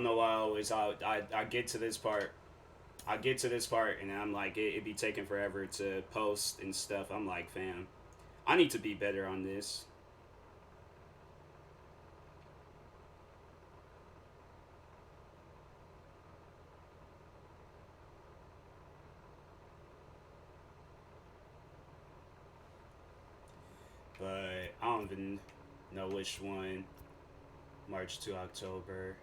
don't know why I always I get to this part. I get to this part and I'm like it be taking forever to post and stuff. I'm like, fam, I need to be better on this. But I don't even know which one. March to October.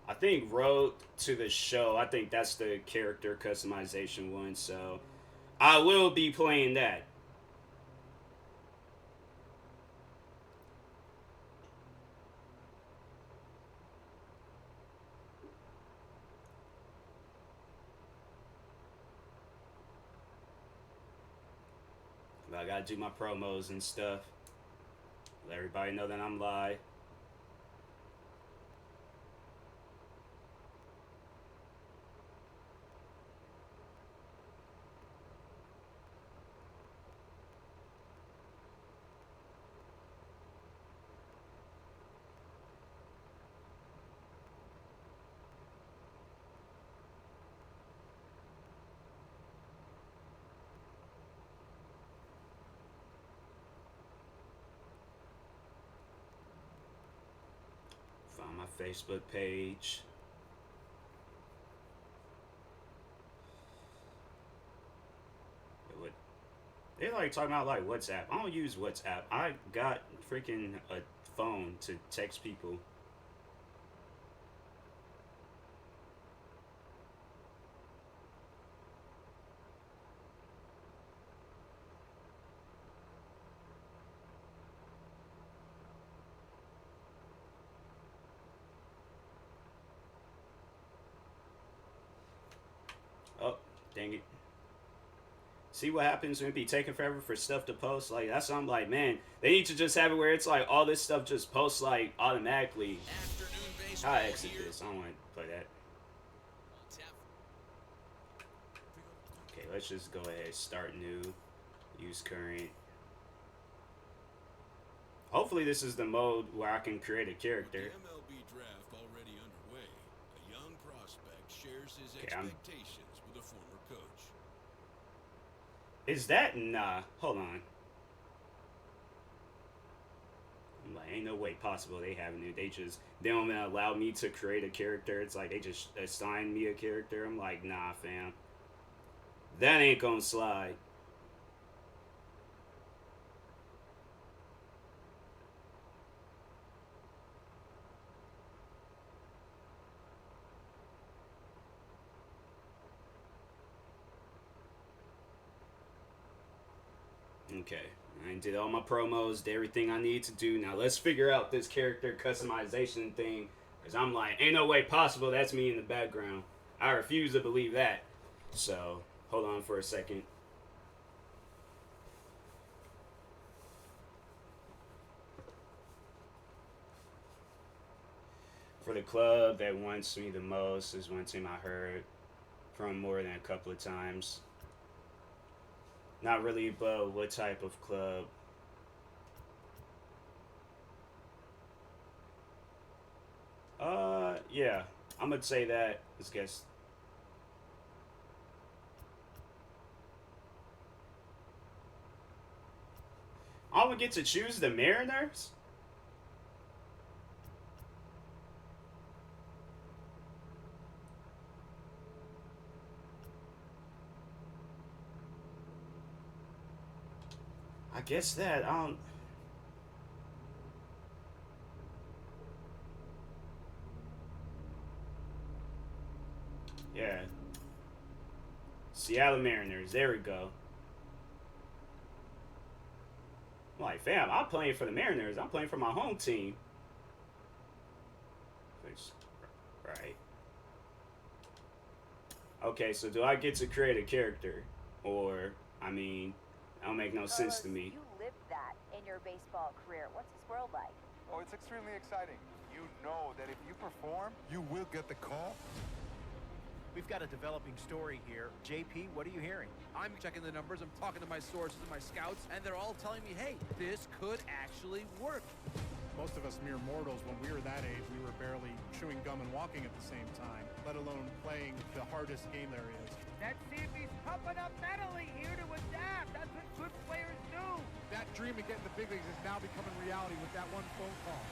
I think Road to the Show. I think that's the character customization one. So I will be playing that. But I gotta do my promos and stuff. Let everybody know that I'm live. Find my Facebook page. What they like talking about like WhatsApp. I don't use WhatsApp. I got freaking a phone to text people. Oh, dang it. See what happens when it be taking forever for stuff to post? Like, that's something like, man, they need to just have it where it's like all this stuff just posts like automatically. How I exit this? I don't want to play that. Okay, let's just go ahead, start new, use current. Hopefully this is the mode where I can create a character. With the MLB draft already underway, a young prospect shares his Okay, expectations with a former coach. Is that nah? Hold on. I'm like, ain't no way possible they haven't it. They don't even allow me to create a character. It's like they just assign me a character. I'm like, nah, fam. That ain't gonna slide. Okay. I did all my promos, did everything I need to do. Now let's figure out this character customization thing. Because I'm like, ain't no way possible that's me in the background. I refuse to believe that. So, hold on for a second. For the club that wants me the most is one team I heard from more than a couple of times. Not really, but what type of club? Yeah. I'm gonna say that. Let's guess. I would get to choose the Mariners? I guess that. I don't. Yeah. Seattle Mariners. There we go. I'm like, fam, I'm playing for the Mariners. I'm playing for my home team. Right. Okay, so do I get to create a character? Or, I mean, that don't make no sense to Carlos, me. you lived that in your baseball career. What's this world like? Oh, it's extremely exciting. You know that if you perform, you will get the call. We've got a developing story here. JP, what are you hearing? I'm checking the numbers, I'm talking to my sources and my scouts, and they're all telling me, hey, this could actually work. Most of us mere mortals, when we were that age, we were barely chewing gum and walking at the same time, let alone playing the hardest game there is. Let's see if he's pumping up mentally here to adapt. That's what good players do. That dream of getting the big leagues is now becoming reality with that one phone call.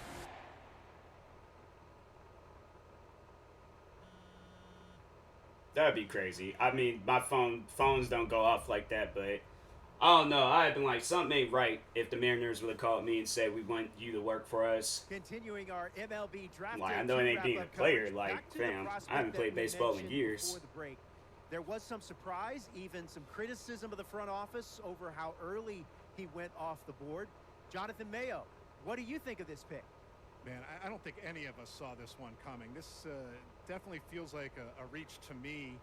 That'd be crazy. I mean, my phones don't go off like that, but I don't know. I've been like, something ain't right if the Mariners would have called me and said, we want you to work for us. Continuing our MLB draft. Like, I know it ain't being a player. Like, fam, I haven't played baseball in years. There was some surprise, even some criticism of the front office over how early he went off the board. Jonathan Mayo, what do you think of this pick? Man, I don't think any of us saw this one coming. This definitely feels like a reach to me.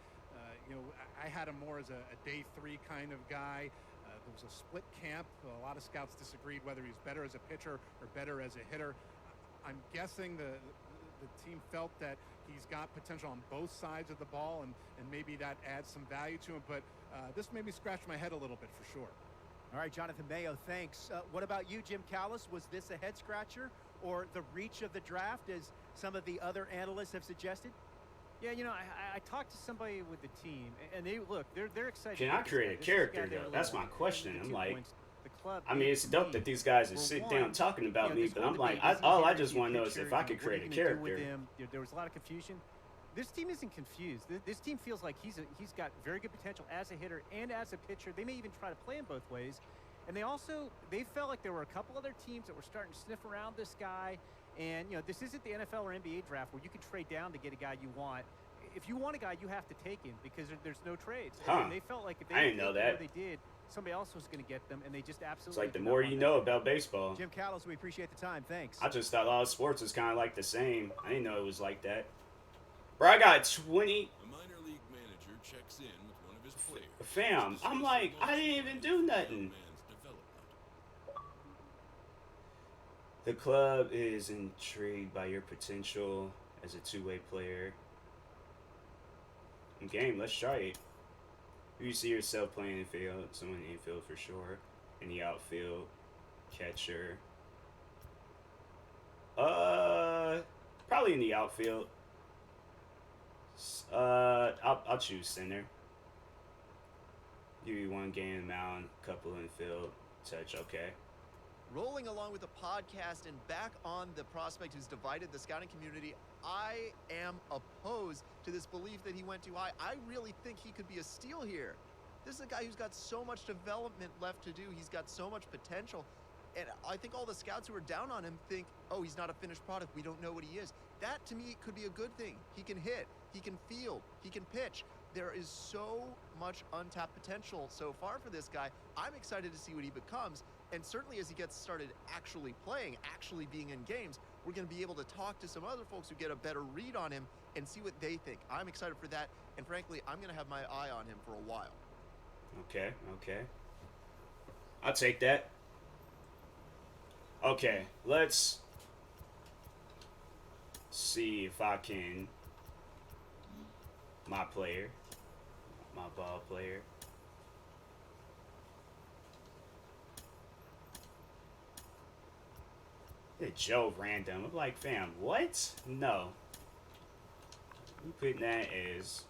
You know, I had him more as a day 3 kind of guy. There was a split camp. A lot of scouts disagreed whether he's better as a pitcher or better as a hitter. I'm guessing the team felt that he's got potential on both sides of the ball, and maybe that adds some value to him. But this made me scratch my head a little bit for sure. All right, Jonathan Mayo, thanks. What about you, Jim Callis? Was this a head-scratcher or the reach of the draft, as some of the other analysts have suggested? Yeah, you know, I talked to somebody with the team, and they're excited. Can I create a character, though? That's my question. I'm like, I mean, it's dope that these guys are sitting down talking about me, but I'm like, all I just want to know is if I could create a character. There was a lot of confusion. This team isn't confused. This team feels like he's got very good potential as a hitter and as a pitcher. They may even try to play him both ways. And they felt like there were a couple other teams that were starting to sniff around this guy. And, you know, this isn't the NFL or NBA draft where you can trade down to get a guy you want. If you want a guy, you have to take him because there's no trades. And they felt like if they I didn't know that. They did, somebody else was going to get them, and they just absolutely. It's like the more you know about baseball. Jim Callis, we appreciate the time. Thanks. I just thought all sports was kind of like the same. I didn't know it was like that. Bro, I got 20. A minor league manager checks in with one of his players. Fam, I'm like, I didn't even do nothing. The club is intrigued by your potential as a two-way player. Game, let's try it. Who you see yourself playing in field? Someone in infield for sure. In the outfield, catcher. Probably in the outfield. I'll choose center. Give you one game mound, couple infield, touch. Okay. Rolling along with the podcast and back on the prospect who's divided the scouting community, I am opposed to this belief that he went too high. I really think he could be a steal here. This is a guy who's got so much development left to do. He's got so much potential. And I think all the scouts who are down on him think, oh, he's not a finished product. We don't know what he is. That, to me, could be a good thing. He can hit. He can field. He can pitch. There is so much untapped potential so far for this guy. I'm excited to see what he becomes. And certainly as he gets started actually playing, actually being in games, we're going to be able to talk to some other folks who get a better read on him and see what they think. I'm excited for that. And frankly, I'm going to have my eye on him for a while. Okay. I'll take that. Okay, let's see if I can. My ball player. Joe random. I'm like, fam, what? No. I'm putting that as.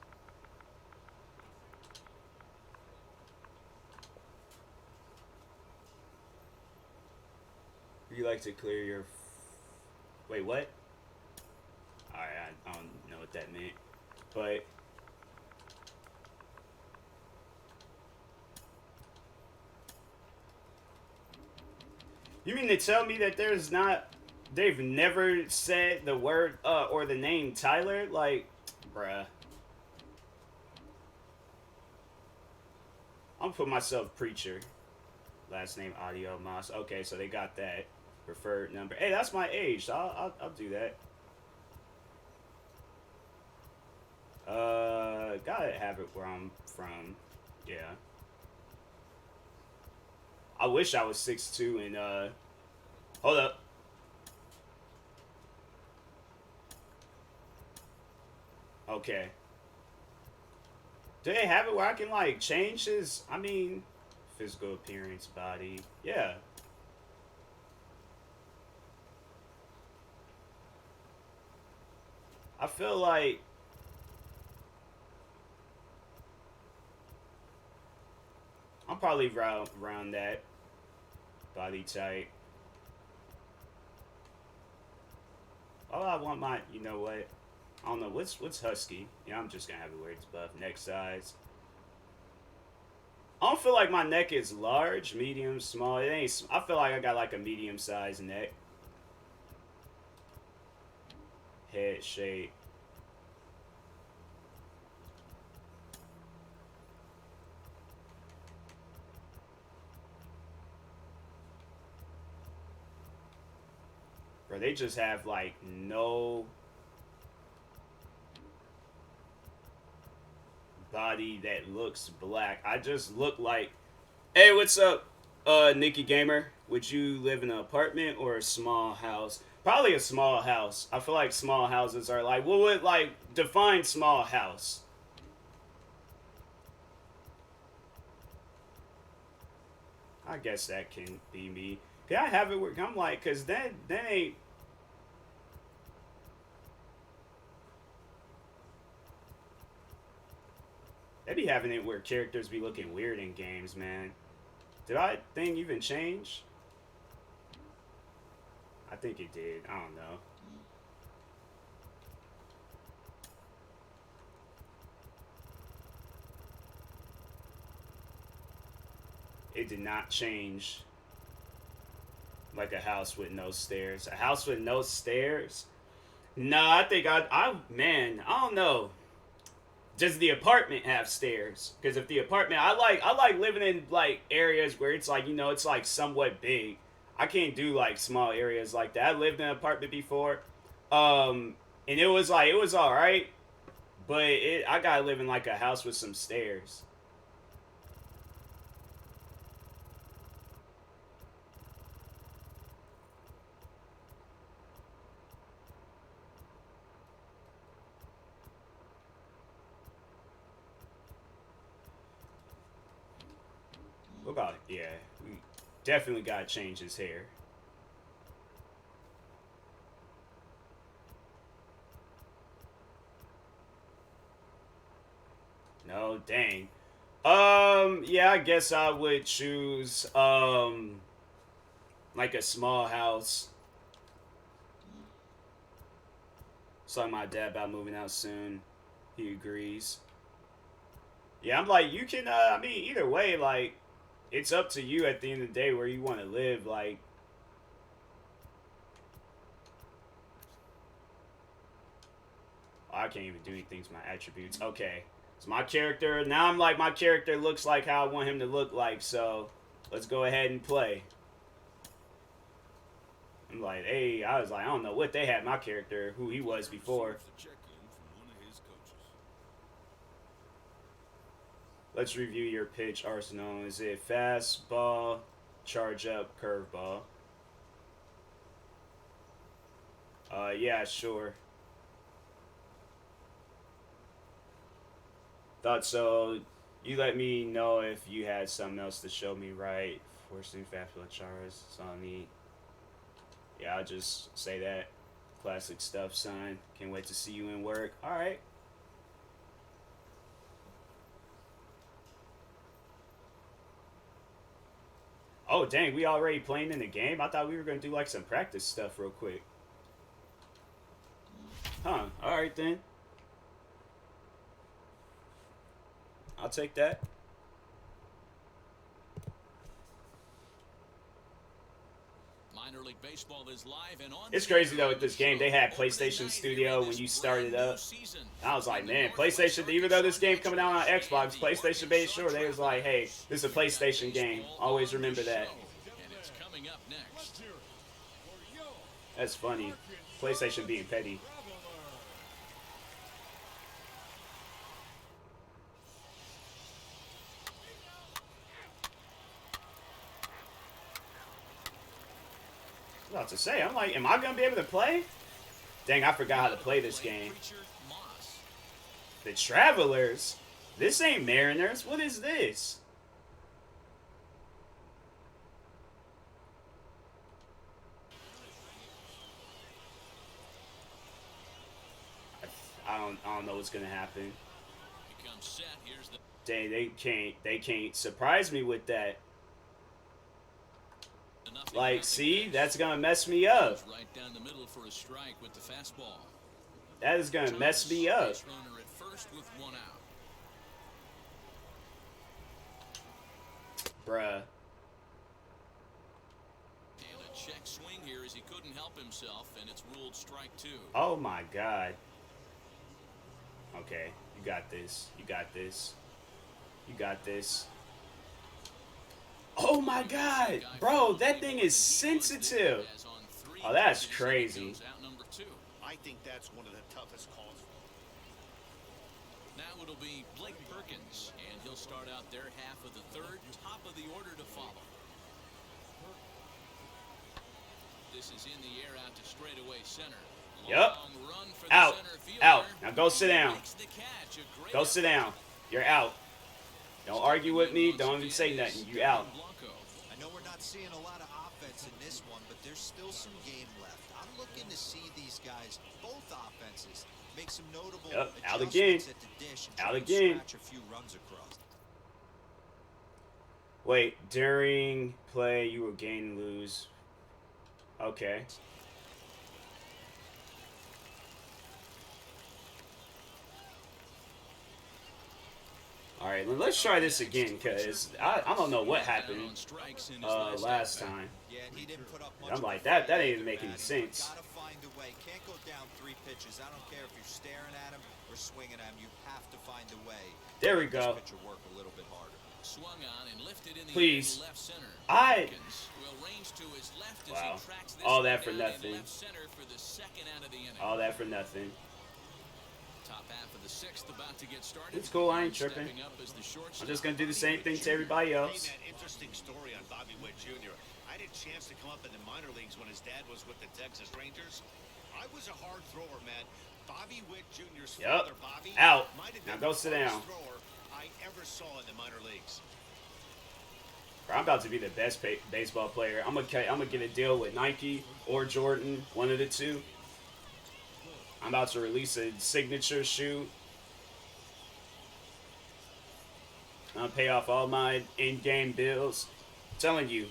You like to clear your. Wait, what? Alright, I don't know what that meant. But. You mean to tell me that there's not. They've never said the word or the name Tyler? Like, bruh. I'm gonna put myself preacher. Last name Audio Moss. Okay, so they got that. Preferred number. Hey, that's my age. So I'll do that. Gotta have it where I'm from. Yeah. I wish I was 6'2" and hold up. Okay. Do they have it where I can like change his? I mean, physical appearance, body. Yeah. I feel like I'm probably around that body type. Oh, I want my. You know what? I don't know what's husky. Yeah, I'm just gonna have it where it's buff. Neck size. I don't feel like my neck is large, medium, small. It ain't. I feel like I got like a medium sized neck. Head shape. Bro, they just have like no body that looks black. I just look like, hey, what's up, Nikki Gamer? Would you live in an apartment or a small house? Probably a small house. I feel like small houses are like, what would like define small house? I guess that can be me. Can I have it where I'm like, cause that ain't. They be having it where characters be looking weird in games, man. Did that thing even change? I think it did. I don't know. It did not change like a house with no stairs. A house with no stairs? Nah, I think man, I don't know. Does the apartment have stairs? Because if the apartment, I like living in like areas where it's like, you know, it's like somewhat big. I can't do like small areas like that. I lived in an apartment before, and it was all right, but I gotta live in like a house with some stairs. What about it? Yeah, we definitely gotta change his hair. No, dang. Yeah, I guess I would choose like a small house. Saw my dad about moving out soon. He agrees. Yeah, I'm like, you can I mean, either way, like, it's up to you at the end of the day where you want to live. Like, I can't even do anything to my attributes. Okay. So my character, now I'm like, my character looks like how I want him to look like, so let's go ahead and play. I'm like, hey, I was like, I don't know what they had my character, who he was before. Let's review your pitch arsenal. Is it fastball, charge up, curveball? Yeah, sure. Thought so. You let me know if you had something else to show me, right? Forcing fastball charge, it's all neat. Yeah, I'll just say that. Classic stuff, son. Can't wait to see you in work. Alright. Oh, dang, we already playing in the game? I thought we were going to do, like, some practice stuff real quick. Huh, alright then. I'll take that. Minor League Baseball is live and on. It's crazy though with this game. They had PlayStation Studio when you started up. I was like, man, PlayStation. Even though this game coming out on Xbox, PlayStation made sure they was like, hey, this is a PlayStation game. Always remember that. And it's coming up next. That's funny. PlayStation being petty. About to say, I'm like, am I gonna be able to play? Dang, I forgot how to play this game. The Travelers. This ain't Mariners. What is this? I don't know what's gonna happen. Becomes set. Here's the They can't surprise me with that. Like, see, that's gonna mess me up. right down the middle for a strike with the fastball. That is gonna mess me up. Base runner at first with one out. Bruh. And a check swing here as he couldn't help himself, and it's ruled strike 2. Oh my God. Okay, you got this. You got this. You got this. Oh my God, bro, that thing is sensitive. Oh, that's crazy. I think that's one of the toughest calls. Now it'll be Blake Perkins, and he'll start out their half of the third, top of the order to follow. This is in the air out to straightaway center. Yep. Out. Out. Now go sit down. Go sit down. You're out. Don't argue with me. Don't even say nothing. You out. I know we're not seeing a lot of offense in this one, but there's still some game left. I'm looking to see these guys, both offenses, make some notable out again. adjustments at the dish and Out try to again. scratch a few runs across. Wait, during play you will gain and lose. Okay. Alright, let's try this again, because I don't know what happened last time. Yeah, and he didn't put up much I'm like, of a that fight ain't in the making batting. sense. Gotta find a way. Can't go down 3 pitches. I don't care if you're staring at him or swinging at him. You have to find a way. There we Make this go. pitcher work a little bit harder. Swung on and lifted in the Please. left center. Perkins will range to his left as Wow. he tracks this All one that for down in nothing. left center for the second out of the inning. All that for nothing. Top half of the 6th about to get started. It's cool, I ain't tripping. Stepping up as the I'm just gonna do the same thing to everybody else. Hey, man, interesting story on Bobby Witt Jr. I had a chance to come up in the minor leagues when his dad was with the Texas Rangers. I was a hard thrower, man. Bobby Witt Jr.'s father, Bobby, Out. might have Now been go the sit hardest down. thrower I ever saw in the minor leagues. Bro, I'm about to be the best baseball player. I'm gonna get a deal with Nike or Jordan, one of the two. I'm about to release a signature shoe. I'm gonna pay off all my in-game bills. I'm telling you.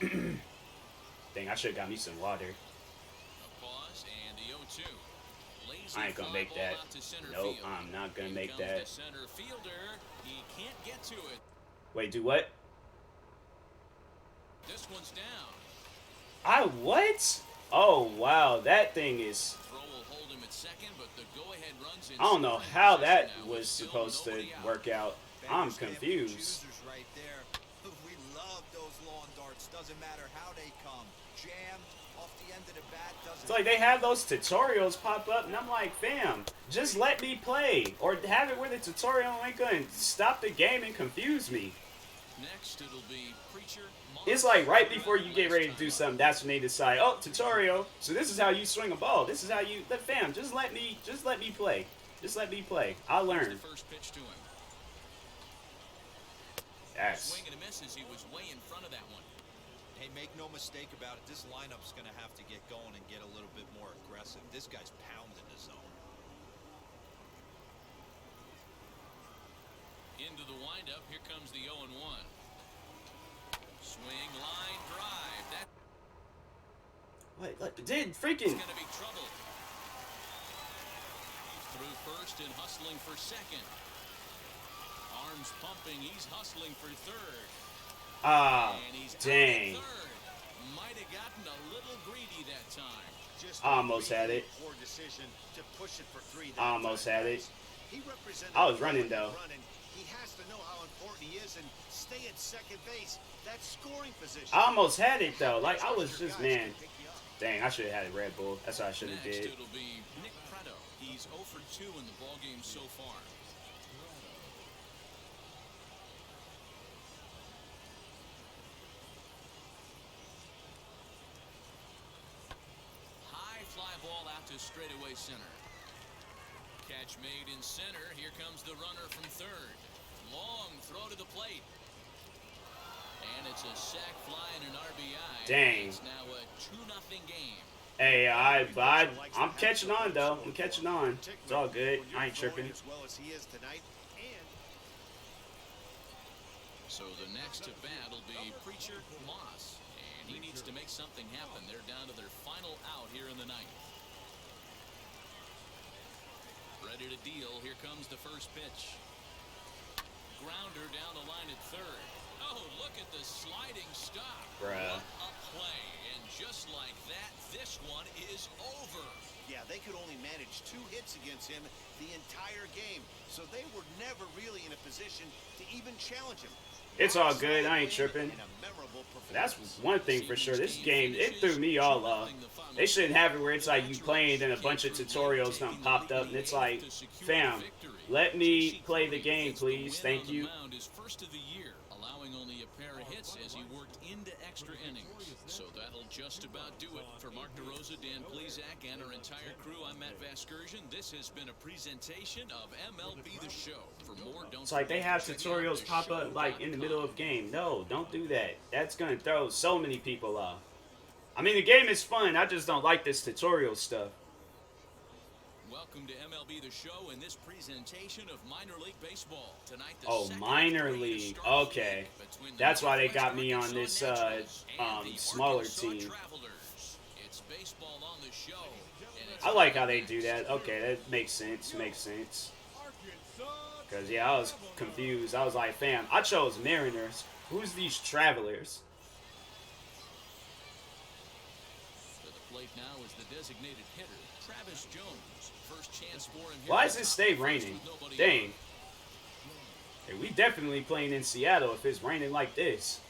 Dang, I should have got me some water. Pause and the 0-2. Lazy I ain't gonna make fly ball that. out to center Nope, field. I'm not gonna In make comes that. the center fielder. He can't get to it. Wait, do what? This one's down. What? Oh, wow, that thing is... Throw will hold him at second, but the go-ahead runs in I don't know scoring how position that now was with still supposed to nobody out. work out. I'm Beggars can't be confused. choosers right there. We love those lawn darts. Doesn't matter how they come. Jammed off the end of the bat. Doesn't It's like they have those tutorials pop up, and I'm like, fam, just let me play. Or have it where the tutorial ain't gonna stop the game and confuse me. Next, it'll be Preacher. It's like right before you get ready to do something, that's when they decide, oh, tutorial. So this is how you swing a ball. This is how you, fam, just let me play. Just let me play. I'll learn. The first pitch to him. That's... Swing and a miss as he was way in front of that one. Hey, make no mistake about it. This lineup's going to have to get going and get a little bit more aggressive. This guy's pounding the zone. Into the windup. Here comes the 0-1. Swing, line, drive. That What? Did freaking... going to be trouble. Through first and hustling for second. Arms pumping. He's hustling for third. Ah, And he's dang. out at third. Might have gotten a little greedy that time. Just Almost had it. Poor decision to push it for 3 that Almost time. had it. He represented I was running, though. running. He has to know how important he is and stay at second base. That's scoring position. I almost had it, though. Like, I was just, man. Dang, I should have had a Red Bull. That's what I should have Next, did. it'll be Nick Preto. He's 0 for 2 in the ballgame so far. High fly ball out to straightaway center. Catch made in center. Here comes the runner from third. Long throw to the plate. And it's a sac fly and an RBI. Dang. It's now a 2-0 game. Hey, I'm catching on though. I'm catching on. It's all good. I ain't tripping. As well as he is tonight. And so the next to bat will be Preacher Moss. And he needs to make something happen. They're down to their final out here in the ninth. Ready to deal. Here comes the first pitch. Grounder down the line at third. Oh, look at the sliding stop. Bruh. What a play. And just like that, this one is over. yeah, they could only manage 2 hits against him the entire game. So they were never really in a position to even challenge him. It's all good. I ain't tripping. And a memorable That's performance. one thing for sure. This game, it threw me all off. They shouldn't have it where it's like you playing and a bunch of tutorials done popped up and it's like, fam, let me play the game, please. Thank you. His first of the year, allowing only a pair of hits as he worked into extra innings. So that'll just about do it. For Mark DeRosa, Dan Plezak, and our entire crew, I'm Matt Vasgersian. This has been a presentation of MLB The Show. For more, don't It's like they have forget to check out tutorials pop up like in the middle of game. No, don't do that. That's gonna throw so many people off. I mean, the game is fun. I just don't like this tutorial stuff. Welcome to MLB The Show and this presentation of minor league baseball. Tonight, the Oh, second minor of three to league. start the Okay. league between the That's why they Northwest got me on Arkansas this Naturals and the smaller Arkansas team. Travelers. It's baseball on the show. And it's I like how they do that. Okay, that makes sense. Makes sense. Because, yeah, I was confused. I was like, fam, I chose Mariners. Who's these Travelers? To the plate now is the designated hitter, Travis Jones. First chance for him here. Why does it stay raining? Dang. Hey, we definitely playing in Seattle if it's raining like this.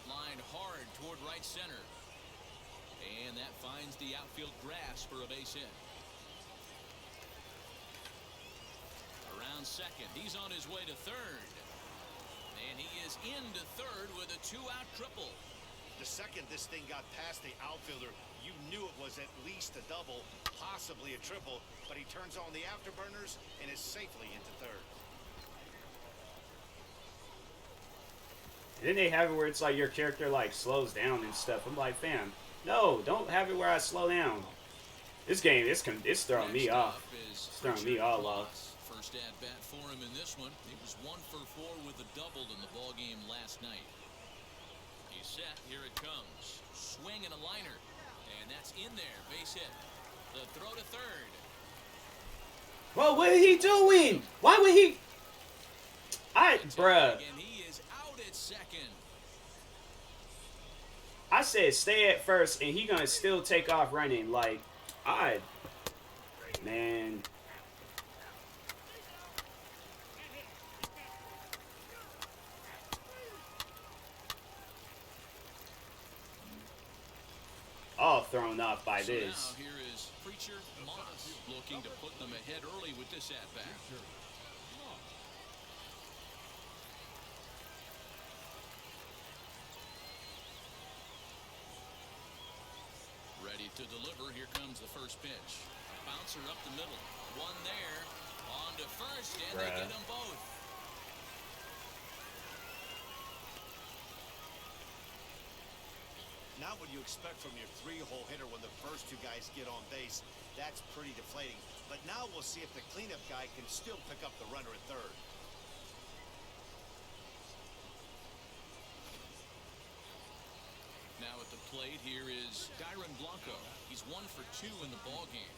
Lined hard toward right center. And that finds the outfield grass for a base hit. Around second. He's on his way to third. And he is into third with a 2-out triple. The second this thing got past the outfielder, you knew it was at least a double, possibly a triple, but he turns on the afterburners and is safely into third. And then they have it where it's like your character like slows down and stuff. I'm like, fam, no, don't have it where I slow down. This game, it's throwing me off. It's throwing me all off. First at bat for him in this one. He was 1 for 4 with a double in the ball game last night. He's set. Here it comes. Swing and a liner. And that's in there. Base hit. The throw to third. Well, what is he doing? Why would he? Bruh. And he is out at second. I said stay at first, and he gonna still take off running. Like, man. All thrown off by So this. now here is Preacher Moss looking to put them ahead early with this at bat. Ready to deliver. Here comes the first pitch. A bouncer up the middle. One there. On to first, and they get them both. Not what you expect from your 3-hole hitter when the first 2 guys get on base. That's pretty deflating. But now we'll see if the cleanup guy can still pick up the runner at third. Now at the plate here is Dyron Blanco. He's 1 for 2 in the ball game.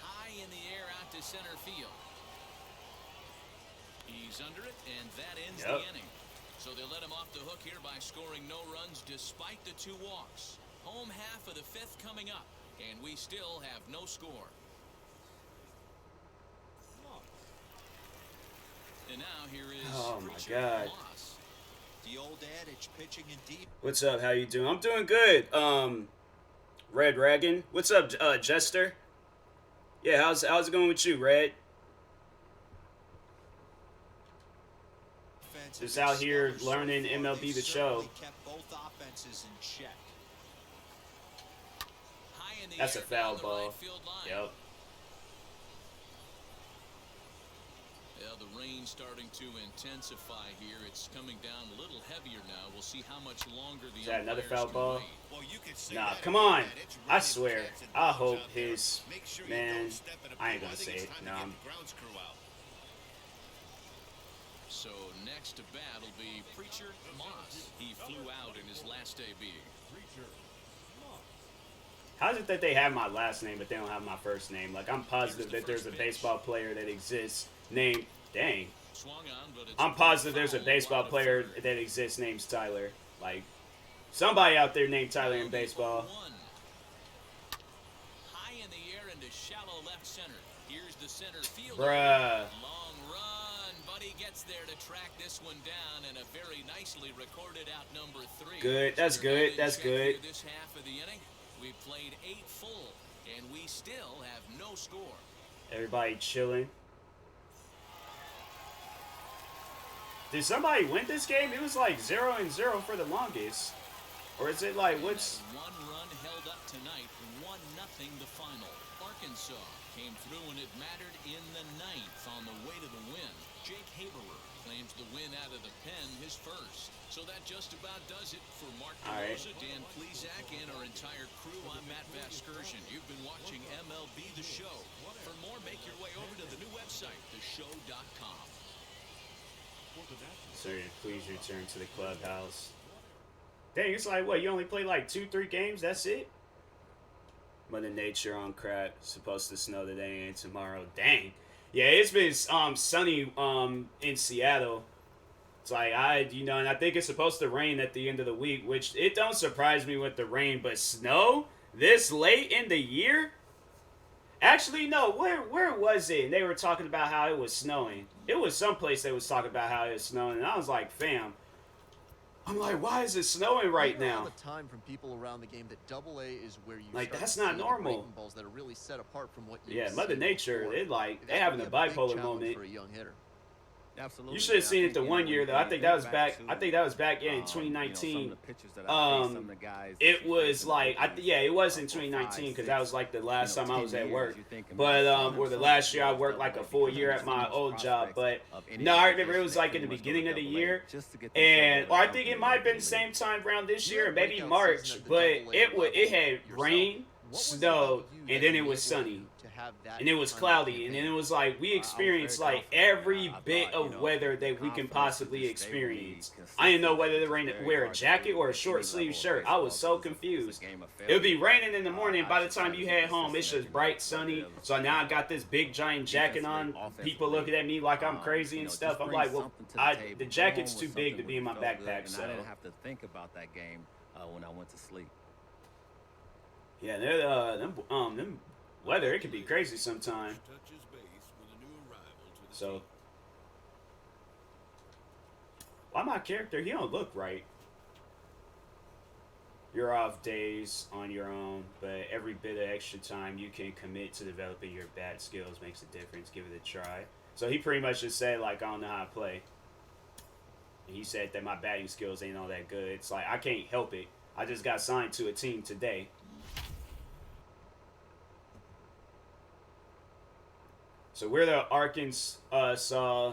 High in the air out to center field. He's under it, and that ends the inning. So they let him off the hook here by scoring no runs despite the 2 walks. Home half of the 5th coming up, and we still have no score. And now here is Oh my God. Moss. The old adage, pitching in deep. What's up? How you doing? I'm doing good. Red Dragon. What's up, Jester? Yeah, how's it going with you, Red? defense just have been out here stellar so learning far. MLB They've The Show. certainly kept both offenses in check. High in the That's a air foul down the ball. right field line. Yep. Yeah, the rain starting to intensify here. It's coming down a little heavier now. We'll see how much longer the Is that another umpires foul can ball? wait. Well, you could say Nah, that come again, on. man. It's I raining swear. cats and I dogs hope out there. his Make sure you man. don't step in a I ain't pool. gonna think say it's it. time No, to get I'm. the grounds crew out. So next to bat will be Preacher Moss. He flew out in his last AB. How is it that they have my last name but they don't have my first name? Like, I'm positive that there's a baseball player that exists named. Dang. Swung on, but it's I'm positive there's a foul baseball out of player third. that exists named Tyler. Like, somebody out there named Tyler in baseball. 1. High in the air into shallow left center. Here's the center fielder. Bruh. Long run, but he gets there to track this one down, and a very nicely recorded out number 3. Good. That's So good. in That's check good. here this half of the inning. We played 8 full, and we still have no score. Everybody chilling. Did somebody win this game? It was like 0-0 for the longest. Or is it like, what's... And that 1 run held up tonight, 1-0 the final. Arkansas came through and it mattered in the 9th on the way to the win. Jake Haberer claims the win out of the pen, his first. So that just about does it for Mark DeRosa, Dan Plesac, and our entire crew. I'm Matt Vasgersian. You've been watching MLB The Show. For more, make your way over to the new website, theshow.com. Sir, please return to the clubhouse. Dang, it's like, what, you only play like 2-3 games? That's it? Mother Nature on crack. Supposed to snow today and tomorrow. Dang. Yeah, it's been sunny in Seattle. It's like, and I think it's supposed to rain at the end of the week, which it don't surprise me with the rain, but snow this late in the year? Actually, no, where was it? And they were talking about how it was snowing. It was someplace they was talking about how it was snowing, and I was like, fam, I'm like, why is it snowing right now? All the time from people around the game that Double A is where you Like, start that's to not see the normal. breaking balls that are really set apart from what Yeah, you've Mother seen Nature, before. they having a That would be bipolar big challenge moment. for a young hitter. Absolutely. You should have seen it the I think, one year though. I think that was back. to, I think that was back in some of 2019. the pitchers that I faced, some of the guys that It you was face in the like big yeah, it was in leagues, 2019 because 5, that was like the last 6, time I was 10 at years, work. you think, But some or the of last year I those worked like a full because year there's at so my much old job. prospects But of any no, I remember it position was that like pretty in the much go beginning of the Double A year, just to get and themselves or I out think there it might have been in the the same time around this You year, had maybe breakout March. season at the But Double A it level had yourself. rain, What was it snow, about you and that then it was enabled sunny. you to have that And it was kind of cloudy, and campaign? then it was like we I was experienced very like confident. every I bit thought, of weather that we can confidence possibly would just stay with me experience. I didn't know whether to consistently. wear a It's jacket very or a hard to short do sleeve at any shirt. level I of was baseball so because it's a confused. game of It would be failure. raining in the morning. By the I time just you gotta be head home, it's consistent just every bright, night. sunny. But So now I got this big giant jacket on. defensively, People looking at me like I'm crazy you and know, stuff. just I'm bring like, well, something to the table. the Go jacket's home too with big to something be in my where you felt good, backpack. and So I didn't have to think about that game when I went to sleep. yeah, them weather it can be crazy sometimes. So why my character? He don't look right. You're off days on your own, but every bit of extra time you can commit to developing your bat skills makes a difference. Give it a try. So he pretty much just said like, I don't know how to play. And he said that my batting skills ain't all that good. It's like I can't help it. I just got signed to a team today. So we're the Arkansas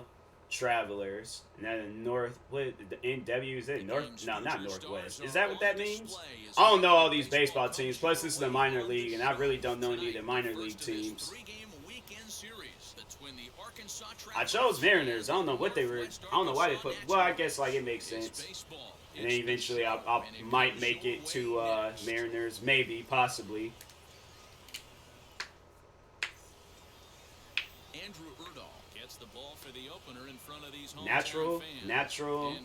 Travelers. And then the North, what, the NW, is it North? No, not Northwest. Is that what that means? I don't know all these baseball teams. Plus, this is the minor league, and I really don't know any of the minor league teams. I chose Mariners. I don't know what they were. I don't know why they put. Well, I guess like it makes sense. And then eventually, I might make it to Mariners, maybe, possibly. Andrew Erdahl gets the ball for the opener in front of these Natural fans. what? Naturals.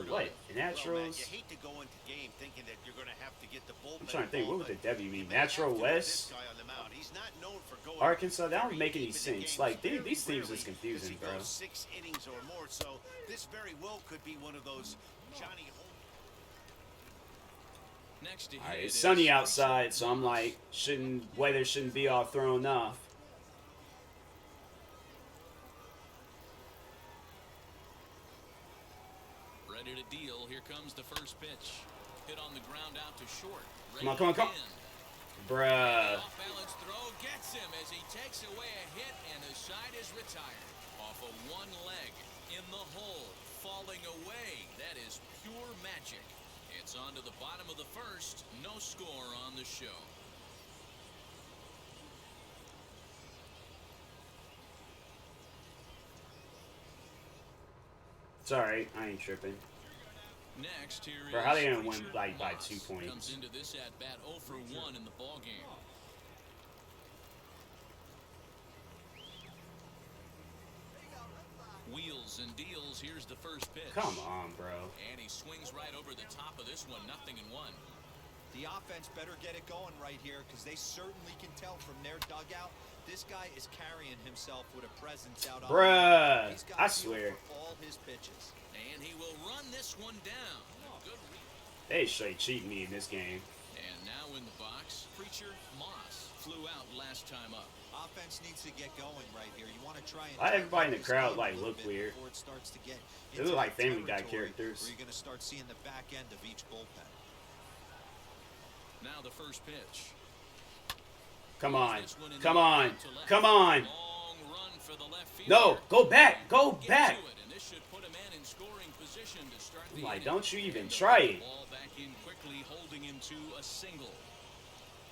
Well, Matt, you hate to go into game thinking that you're going to have to get the bullpen. I'm trying to think. What would the W mean? You may have Natural to with West? this guy on the mound. He's not known for going Arkansas, that don't very make any deep into sense. games. Like, Very these teams rarely is confusing, does he bro. go 6 innings or more, so this very well could be one of those Johnny home. Next to Alright, hit it's is sunny outside, so I'm like, weather shouldn't be all thrown off. Ready to deal. Here comes the first pitch. Hit on the ground out to short. Come on, come on, come on. Bruh. Off balance throw gets him as he takes away a hit, and the side is retired. Off of one leg, in the hole, falling away. That is pure magic. It's on to the bottom of the first. No score on the show. It's alright. I ain't tripping. Next, here Bro, how they gonna win like by 2 points? Comes into this at bat 0 for 1 in the ball game. Wheels and deals. Here's the first pitch. Come on, bro. And he swings right over the top of this one. 0-1. The offense better get it going right here because they certainly can tell from their dugout this guy is carrying himself with a presence out on. Bruh, I swear. All his pitches. And he will run this one down. Good. They straight cheat me in this game. And now in the box, Preacher Moss flew out last time up. Offense needs to get going right here. You want to try and Why everybody in the crowd like look weird? before it starts to get They look like Family Guy territory characters. where you're going to start seeing the back end of each bullpen. Now the first pitch. Come on. Come on. Come on. Long run for the left fielder. No, go back. Go Get back. to it, and this should put a man in scoring position to start the Like, inning. don't you even And try the it. Ball back in quickly, holding him to a single.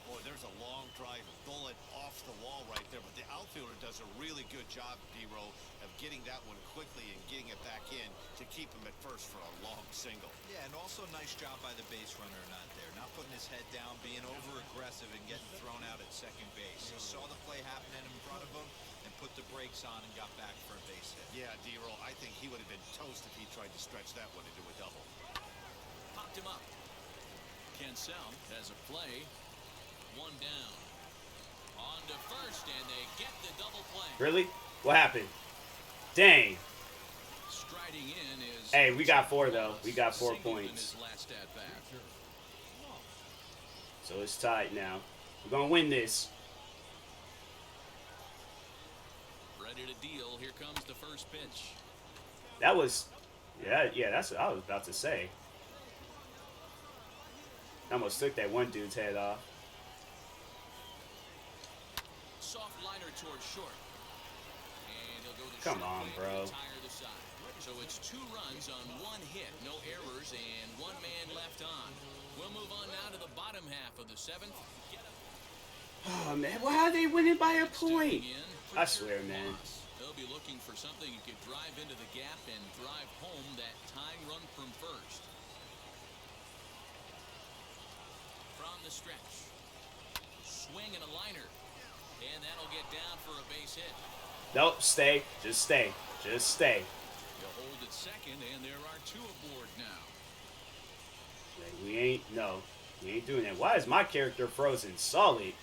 Boy, there's a long drive bullet off the wall right there, but the outfielder does a really good job, D-Row, of getting that one quickly and getting it back in to keep him at first for a long single. Yeah, and also nice job by the base runner not there. Not putting his head down, being over-aggressive and getting thrown out at second base. He saw the play happening in front of him and put the brakes on and got back for a base hit. Yeah, D-Row, I think he would have been toast if he tried to stretch that one into a double. Popped him up. Cancel has a play. One down. On to first, and they get the double play. Really? What happened? Dang. Striding in is. Hey, we got 4 though. We got 4 Singled in points. his last at bat. So it's tied now. We're gonna win this. Ready to deal. Here comes the first pitch. That was, yeah. That's what I was about to say. Almost took that one dude's head off. Soft liner towards short. And he'll go to Come short on, and bro. retire the side. So it's 2 runs on 1 hit, no errors, and 1 man left on. We'll move on now to the bottom half of the 7th. Oh man, why are they winning by a point? Stepping in, I swear, man. They'll be looking for something you could drive into the gap and drive home that tying run from first. From the stretch. Swing and a liner. And that'll get down for a base hit. Nope, stay. Just stay. Just stay. You hold at second, and there are 2 aboard now. We ain't doing that. Why is my character frozen solid?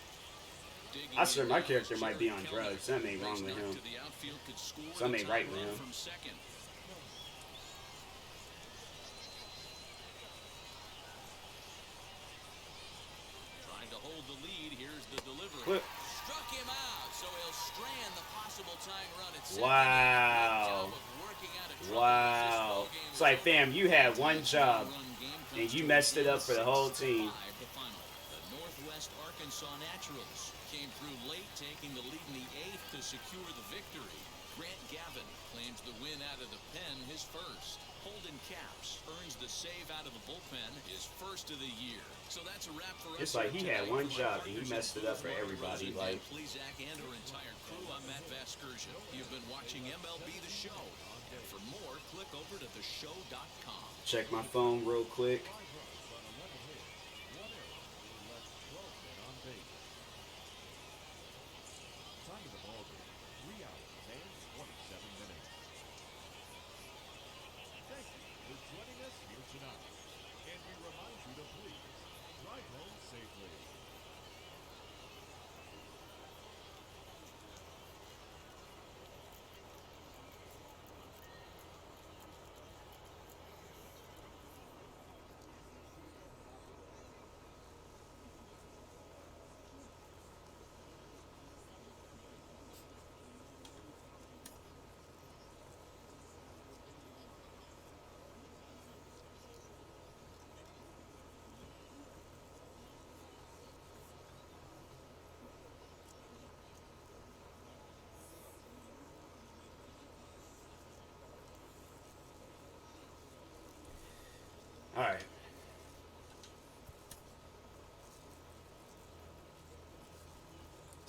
Digging I swear in my now character is might be Jared on Kelly. drugs. Something ain't wrong Base with knock him. to the outfield could score the Something ain't right tying with run him. from second. Trying to hold the lead. Here's the delivery. What? Struck him out, so he'll strand the possible tying run at second. Wow. Good job of working out of trouble as this Wow. ball game It's is like, over. fam, you had one The job, run game and comes you to messed an it up end, for the whole team. 6-5 the final. The Northwest Arkansas Naturals came through late, taking the lead in the 8th to secure the victory. Grant Gavin claims the win out of the pen, his first. Holden Caps earns the save out of the bullpen, his first of the year. So that's a wrap for us. It's like here he had tonight. one For my job and he partners messed in it up for booth, Mark everybody, Rosen, like- Dan Plesac, and our entire crew, I'm Matt Vasgersian. You've been watching MLB The Show. And for more, click over to theshow.com. Check my phone real quick.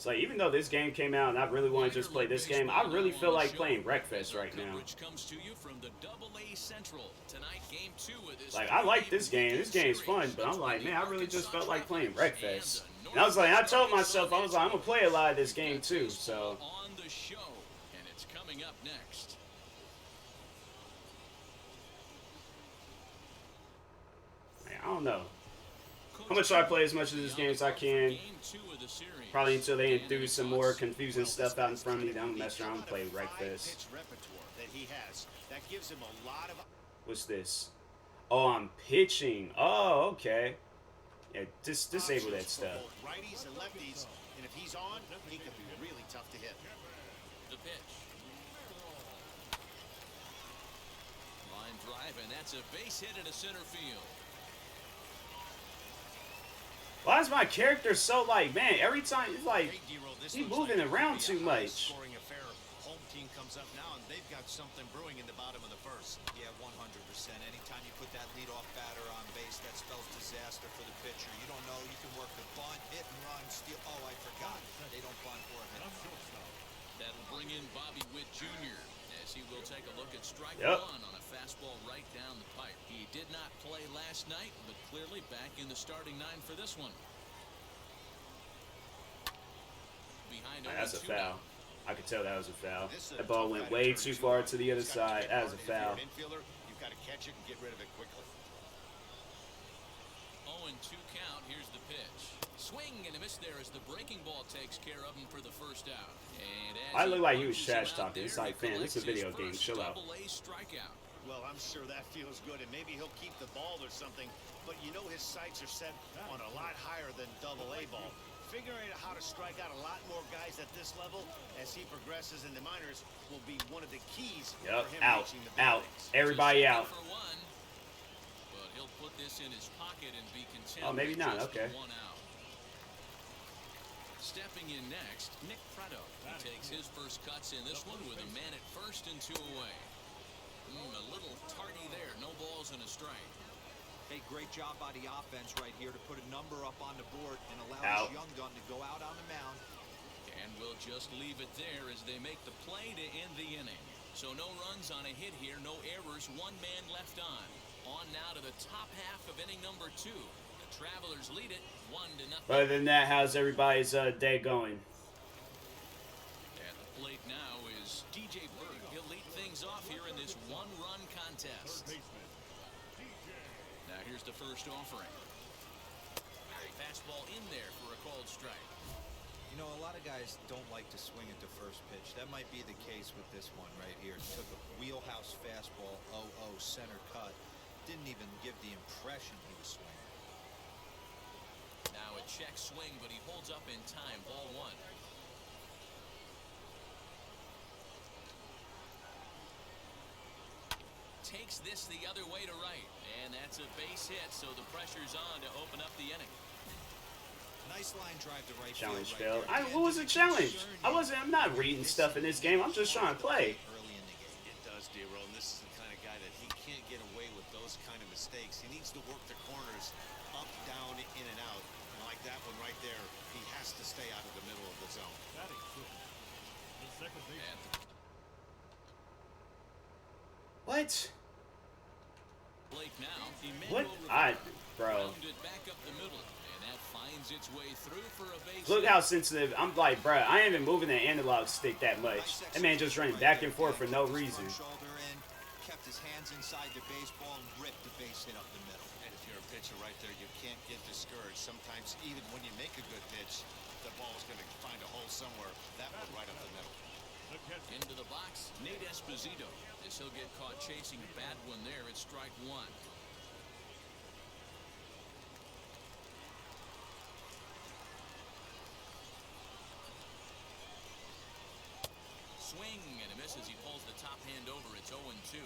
It's like, even though this game came out and I really want to just play this game, I really feel like playing Wreckfest right now. Like, I like this game. This game's fun, but I'm like, man, I really just felt like playing Wreckfest. And I was like, I told myself, I was like, I'm going to play a lot of this game too, so. On the show, and it's coming up next. Man, I don't know. I'm going to try to play as much of this game as I can. Probably until they do some more confusing stuff out in front of me. Then I'm going to mess around and play Wreckfest. What's this? Oh, I'm pitching. Oh, okay. Yeah, just disable that stuff. Righties and lefties, and if he's on, he could be really tough to hit. The pitch. Line drive, and that's a base hit into center field. Why is my character so like, man, every time it's like he's moving around too much. Scoring affair. Home team comes up now, and they've got something brewing in the bottom of the first. Yeah, 100%. Anytime you put that leadoff batter on base, that spells disaster for the pitcher. You don't know. You can work the bunt, hit and run, steal. Oh, I forgot. They don't bunt or hit and run. That'll bring in Bobby Witt Jr. as he will take a look at strike one on a fastball right down the pipe. He did not play last night, but clearly back in the starting nine for this one. Behind that's a foul. I could tell that was a foul. That ball went way too far to the other side. That was a foul. You've got to catch it and get rid of it quickly. 0-2 count. Here's the pitch. Swing and a miss there as the breaking ball takes care of him for the first out. And I look like he was trash talking. It's like, fam, it's a video game. Chill out. Well, I'm sure that feels good, and maybe he'll keep the ball or something. But you know his sights are set on a lot higher than AA ball. Figuring out how to strike out a lot more guys at this level as he progresses in the minors will be one of the keys for him reaching the big leagues. Everybody out. But he'll put this in his pocket and be content. Oh, maybe not. Okay. Stepping in next, Nick Prado. He takes his first cuts in this one with a man at first and 2 away. A little tardy there. No balls and a strike. Hey, great job by the offense right here to put a number up on the board and allow this young gun to go out on the mound. And we'll just leave it there as they make the play to end the inning. So no runs on a hit here, no errors, one man left on. On now to the top half of inning number 2. The Travelers lead it 1-0. Other than that, how's everybody's day going? At the plate now is DJ Bird. He'll lead things off here in this one-run contest. Now here's the first offering. Fastball in there for a called strike. You know, a lot of guys don't like to swing at the first pitch. That might be the case with this one right here. Took a wheelhouse fastball, 0-0 center cut. Didn't even give the impression he was swinging. Now a check swing, but he holds up in time. Ball 1. Takes this the other way to right. And that's a base hit, so the pressure's on to open up the inning. Nice line drive to right challenge field. Failed. What was a challenge? I'm not reading stuff in this game. I'm just trying to play. Early in the game. It does, D-Roll, and this is the kind of guy that he can't get away with those kind of mistakes. He needs to work the corners up, down, in and out. And like that one right there, he has to stay out of the middle of the zone. What? Blake now. What? Bro. Back up the middle, and that finds its way through for a base. Look how sensitive. I'm like, bro, I ain't even moving the analog stick that much. That man just running back and forth for no reason. Shoulder in, kept his hands inside the baseball and ripped the base hit up the middle. And if you're a pitcher right there, you can't get discouraged. Sometimes even when you make a good pitch, the ball is going to find a hole somewhere. That one right up the middle. Into the box, Nate Esposito. As he'll get caught chasing a bad one there at strike 1. Swing and a miss as he pulls the top hand over. It's 0-2.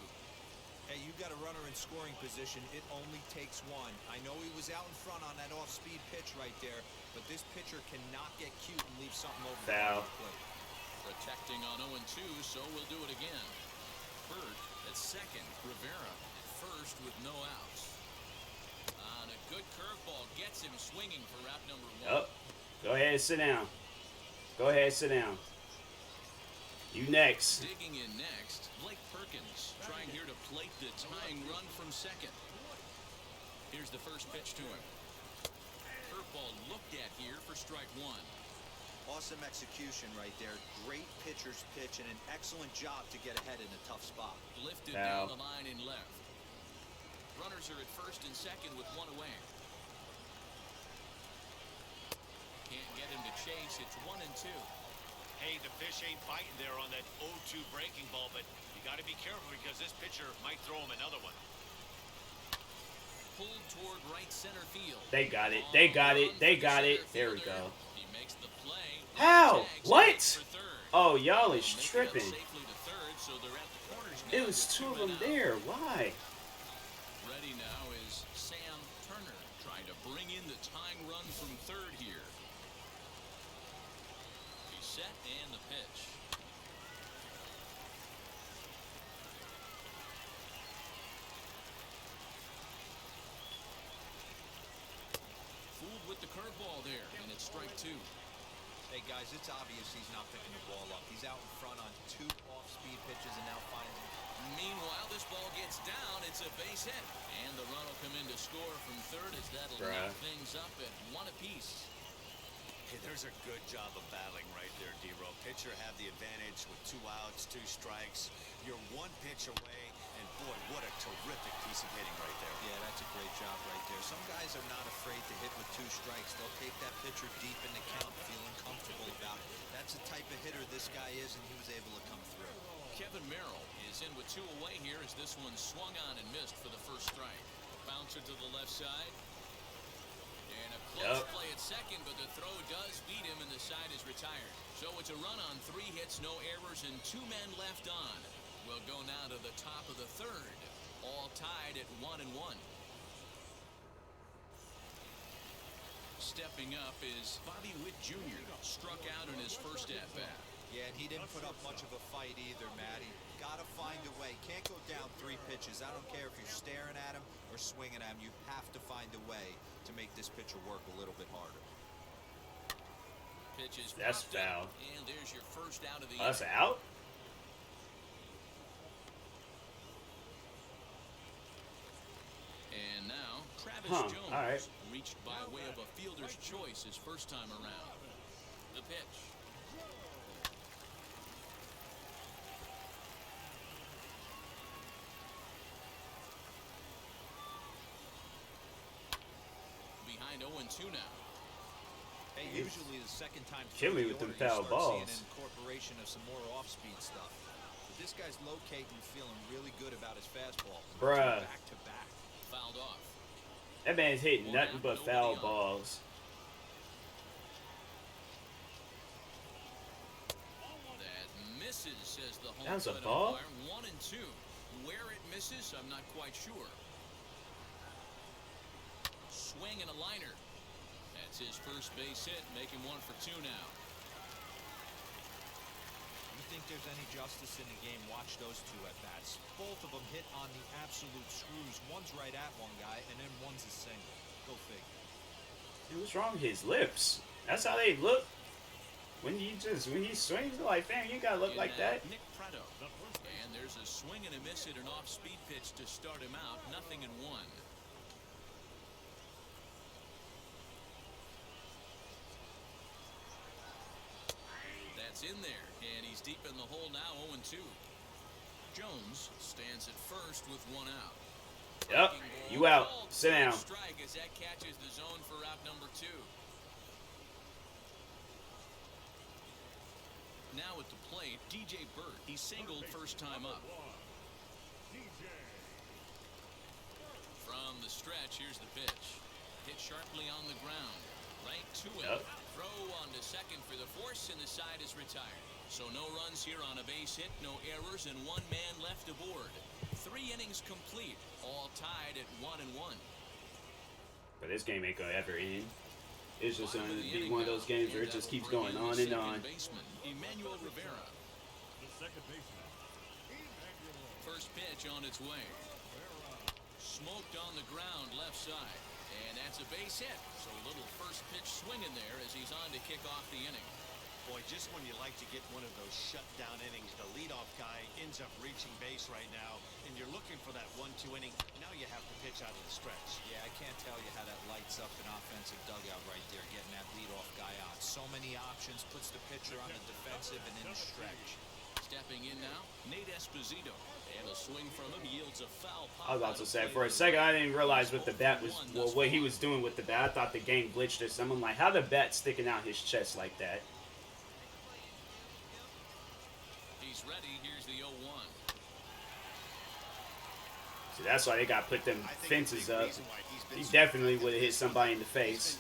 Hey, you got a runner in scoring position. It only takes one. I know he was out in front on that off-speed pitch right there, but this pitcher cannot get cute and leave something over the plate. Protecting on 0-2, so we'll do it again. Bird at second. Rivera at first with no outs. On a good curveball gets him swinging for route number 1. Oh, go ahead and sit down. Go ahead, sit down. You next. Digging in next, Blake Perkins trying here to plate the tying run from second. Here's the first pitch to him. Curveball looked at here for strike one. Awesome execution right there. Great pitcher's pitch and an excellent job to get ahead in a tough spot. Lifted down the line in left. Runners are at first and second with one away. Can't get him to chase. It's 1-2. Hey, the fish ain't biting there on that 0-2 breaking ball, but you got to be careful because this pitcher might throw him another one. Pulled toward right center field. They got it. They got it. They got it. There we go. He makes the play. How? What? Oh, y'all is tripping. It was two of them there. Why? Ready now is Sam Turner trying to bring in the tying run from third here. He's set and the pitch. Fooled with the curveball there, and it's strike two. Hey guys, it's obvious he's not picking the ball up. He's out in front on 2 off-speed pitches and now finds him. Meanwhile, this ball gets down. It's a base hit. And the run will come in to score from third as that'll knock things up at 1 apiece. Hey, there's a good job of battling right there, D-Row. Pitcher have the advantage with 2 outs, 2 strikes. You're 1 pitch away, and boy, what a terrific piece of hitting right there. Yeah, that's a great job right there. Some guys are not afraid to hit with 2 strikes. They'll take that pitcher deep in the count, feeling comfortable about it. That's the type of hitter this guy is, and he was able to come through. Kevin Merrill is in with 2 away here as this one swung on and missed for the first strike. Bouncer to the left side. And a close play at second, but the throw does beat him and the side is retired. So it's a run on 3 hits, no errors, and 2 men left on. We'll go now to the top of the third. All tied at 1-1. Stepping up is Bobby Witt Jr. Struck out in his first at-bat. Yeah, and he didn't put up much of a fight either, Matty. Got to find a way. Can't go down 3 pitches. I don't care if you're staring at him or swinging at him. You have to find a way to make this pitcher work a little bit harder. Pitches. That's foul. And there's your first out of the That's out? And now, Travis Jones reached by way of a fielder's choice his first time around. The pitch. Behind 0-2 now. Hey, usually the second time kill me with them foul balls. An incorporation of some more off-speed stuff. But this guy's locating, feeling really good about his fastball. Bruh. Back to back. Fouled off. That man's hitting nothing but foul balls. That misses, says the home. That was a ball? 1-2. Where it misses, I'm not quite sure. Swing and a liner. That's his first base hit, making 1 for 2 now. You think there's any justice in the game? Watch those 2 at bats. Both of them hit on the absolute screws. One's right at one guy, and then one's a single. Go figure. Dude, what's wrong with his lips? That's how they look. When he swings, like, fam, you gotta look like that. Nick Prato. And there's a swing and a miss at an off-speed pitch to start him out. 0-1. That's in there, and he's deep in the hole now, 0-2. Jones stands at first with 1 out. Yep, you out. Sit down. Strike as that catches the zone for out number 2. Now at the plate, DJ Burt. He singled first time up. From the stretch, here's the pitch. Hit sharply on the ground. Right to him. Throw on to second for the force, and the side is retired. So no runs here on a base hit, no errors, and 1 man left aboard. 3 innings complete, all tied at 1-1. But this game ain't gonna ever end. It's just gonna be one of those games where it just keeps going on and on. Emmanuel Rivera. First pitch on its way. Smoked on the ground left side. And that's a base hit. So a little first pitch swing in there as he's on to kick off the inning. Boy, just when you like to get one of those shutdown innings, the leadoff guy ends up reaching base right now, and you're looking for that 1-2 inning. Now you have to pitch out of the stretch. Yeah, I can't tell you how that lights up an offensive dugout right there, getting that leadoff guy out. So many options, puts the pitcher on the defensive and in the stretch. Stepping in now, Nate Esposito. And a swing from him yields a foul. I was about to say, for a second, I didn't realize what the bat was, well, what he was doing with the bat. I thought the game glitched or something. Like, how the bat sticking out his chest like that? He's ready. Here's the 0-1. See, that's why they got to put them fences up. He definitely would have hit somebody in the face.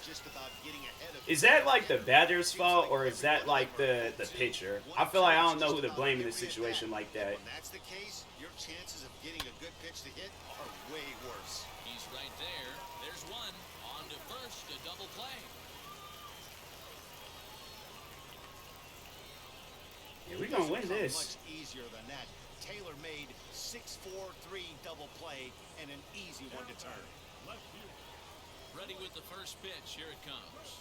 Is that like the batter's fault, or is that like the pitcher? I feel like I don't know who to blame in a situation like that. When that's the case, your chances of getting a good pitch to hit are way worse. He's right there. There's one. On to first, a double play. Yeah, we're gonna win this. Much easier than that. Taylor made 6-4-3 double play and an easy one to turn. Ready with the first pitch. Here it comes.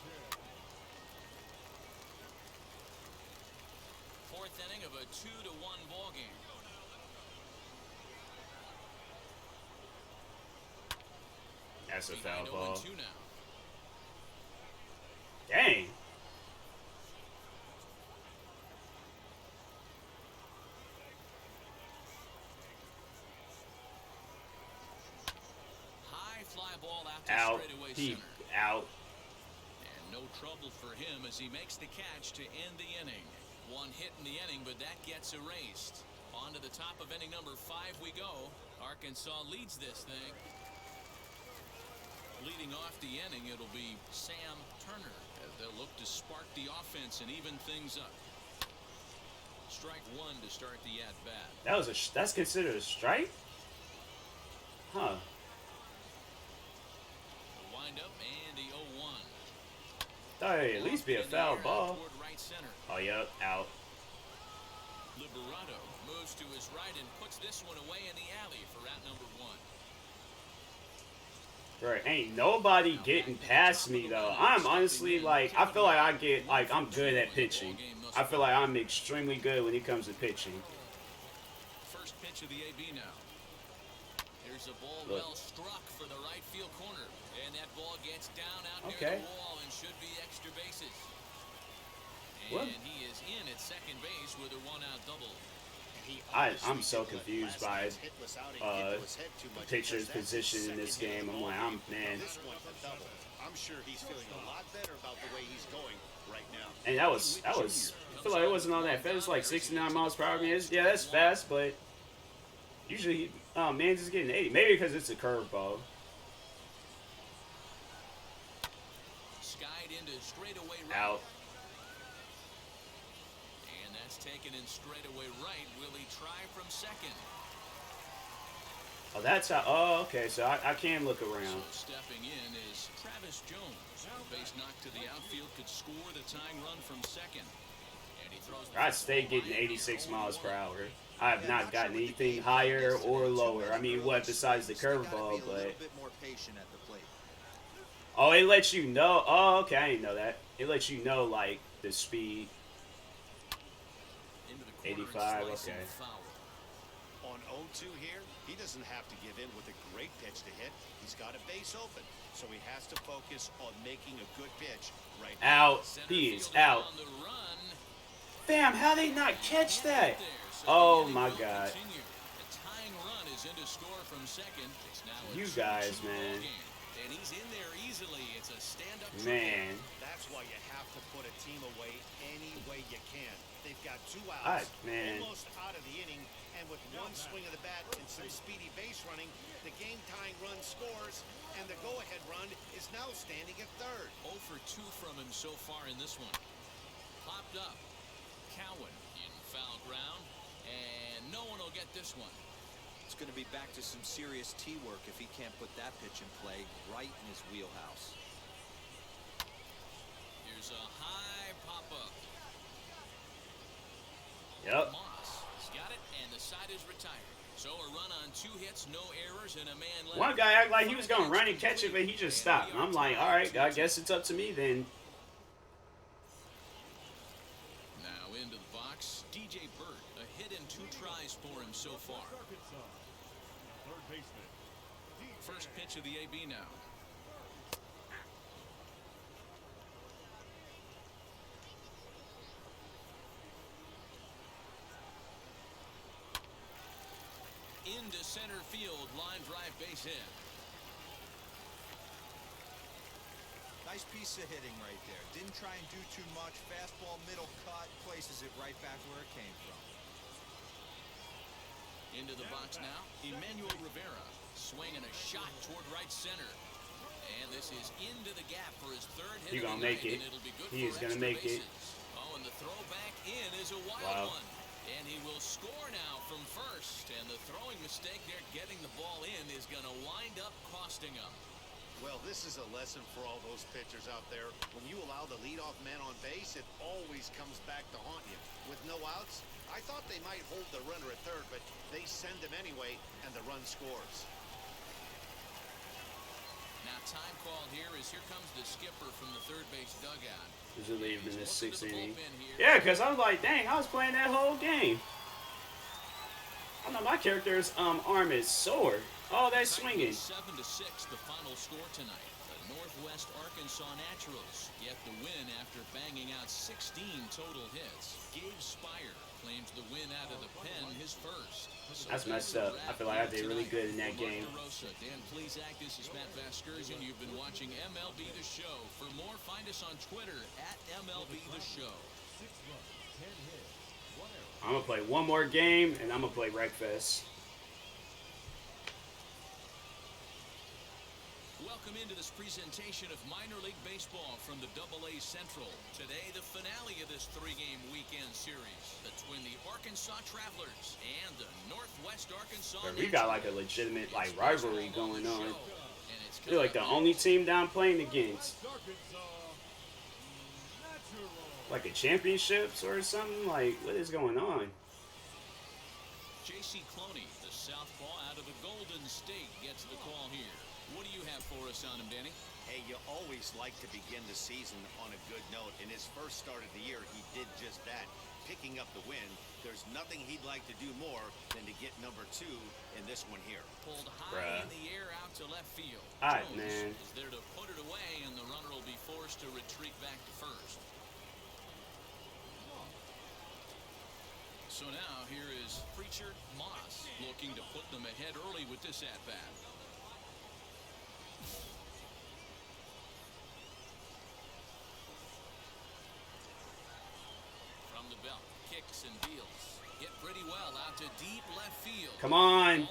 Fourth inning of a 2-1 ball game. That's a foul Behind ball. 0-2 now. Dang. High fly ball out to Out. straightaway He center. out. And no trouble for him as he makes the catch to end the inning. One hit in the inning, but that gets erased. On to the top of inning number 5 we go. Arkansas leads this thing. Leading off the inning, it'll be Sam Turner as they'll look to spark the offense and even things up. Strike one to start the at-bat. That was that's considered a strike? Huh. The windup and the 0-1. Thought it'd at least be a foul ball. Toward right center. Oh, yep, out. Liberato moves to his right and puts this one away in the alley for out number 1. Bro, ain't nobody getting past me though. I'm honestly like, I feel like I'm good at pitching. I feel like I'm extremely good when it comes to pitching. First pitch of the AB now. Here's a ball Look. well struck for the right field corner, and that ball gets down out Okay. near the wall and should be extra bases. What? And he is in at second base with a 1-out double. I'm so confused by the pitcher's position in this game. I'm like, man. I'm sure he's feeling a lot better about the way he's going right now. And that was. I feel like it wasn't all that fast. It's like 69 miles per hour. I mean, yeah, that's fast, but usually, man's is getting 80. Maybe because it's a curveball. Skied into straightaway right. Out. And that's taken in straightaway right. Will he try from second? Oh, that's how. Oh, okay. So I can look So around. stepping in is Travis Jones. Base knock to the outfield could score the tying run from second. And he throws the I stay getting 86 miles per hour. I have not gotten anything higher or lower. I mean, what besides the curveball, but. bit more patient at the plate. Oh, it lets you know. Oh, okay. I didn't know that. It lets you know like the speed. into the corner 85, and slicing okay. foul. On 0-2 here, he doesn't have to give in with a great pitch to hit. He's got a base open, so he has to focus on making a good pitch right now. Out. Center He is fielder out. on the run. Damn, how they not catch that? There, so Oh the inning my will God. continue. The tying run is in to score from second. It's now a You 2-2 guys, ball man. game. And he's in there easily. It's a stand-up Man. That's why you have to put a team away any way you can. They've got 2 outs, Man. almost out of the inning, and with one swing of the bat and some speedy base running, the game-tying run scores, and the go-ahead run is now standing at third. 0 for 2 from him so far in this one. Popped up. Cowan in foul ground, and no one will get this one. It's going to be back to some serious tee work if he can't put that pitch in play right in his wheelhouse. Here's a high pop-up. Yep. Moss has got it, and the side is retired. So a run on 2 hits, no errors, and a man left. One guy acted like he was gonna run and catch it, but he just stopped. And I'm like, all right, I guess it's up to me then. A hit and 2 tries for him so far. First pitch of the AB now. Into center field, line drive, base hit. Nice piece of hitting right there. Didn't try and do too much. Fastball, middle cut, places it right back where it came from. Into the box now, Emmanuel Rivera. Swinging a shot toward right center. And this is into the gap for his third hit. He's gonna make it. He is gonna make it. Oh, and the throw back in is a wild one. And he will score now from first. And the throwing mistake there, getting the ball in, is going to wind up costing him. Well, this is a lesson for all those pitchers out there. When you allow the leadoff man on base, it always comes back to haunt you. With no outs, I thought they might hold the runner at third, but they send him anyway, and the run scores. Now time call here comes the skipper from the third base dugout. Is it leaving in this 6th inning? Yeah, because I was like, dang, I was playing that whole game. I know my character's arm is sore. Oh, that's swinging. 7-6, the final score tonight. The Northwest Arkansas Naturals get the win after banging out 16 total hits. Gabe Spire claims the win out of the pen, his first. So that's messed up. I feel like I did really good in that game. Dan Plesac, this is Matt Vasgersian. You've been watching MLB The Show. For more, find us on Twitter at MLB The Show. I'm going to play one more game, and I'm going to play Wreckfest. Welcome into this presentation of minor league baseball from the AA Central. Today, the finale of this 3-game weekend series between the Arkansas Travelers and the Northwest Arkansas Naturals. We got like a legitimate rivalry going on. They're like the only team down playing against. Like a championships or something? Like, what is going on? J.C. Cloney, the southpaw out of the Golden State, gets the call here. What do you have for us on him, Danny? Hey, you always like to begin the season on a good note. In his first start of the year, he did just that, picking up the win. There's nothing he'd like to do more than to get number 2 in this one here. Pulled high in the air out to left field. Alright, Jones man. is there to put it away, and the runner will be forced to retreat back to first. So now here is Preacher Moss looking to put them ahead early with this at-bat. From the belt, kicks and deals. Hit pretty well out to deep left field. Come on.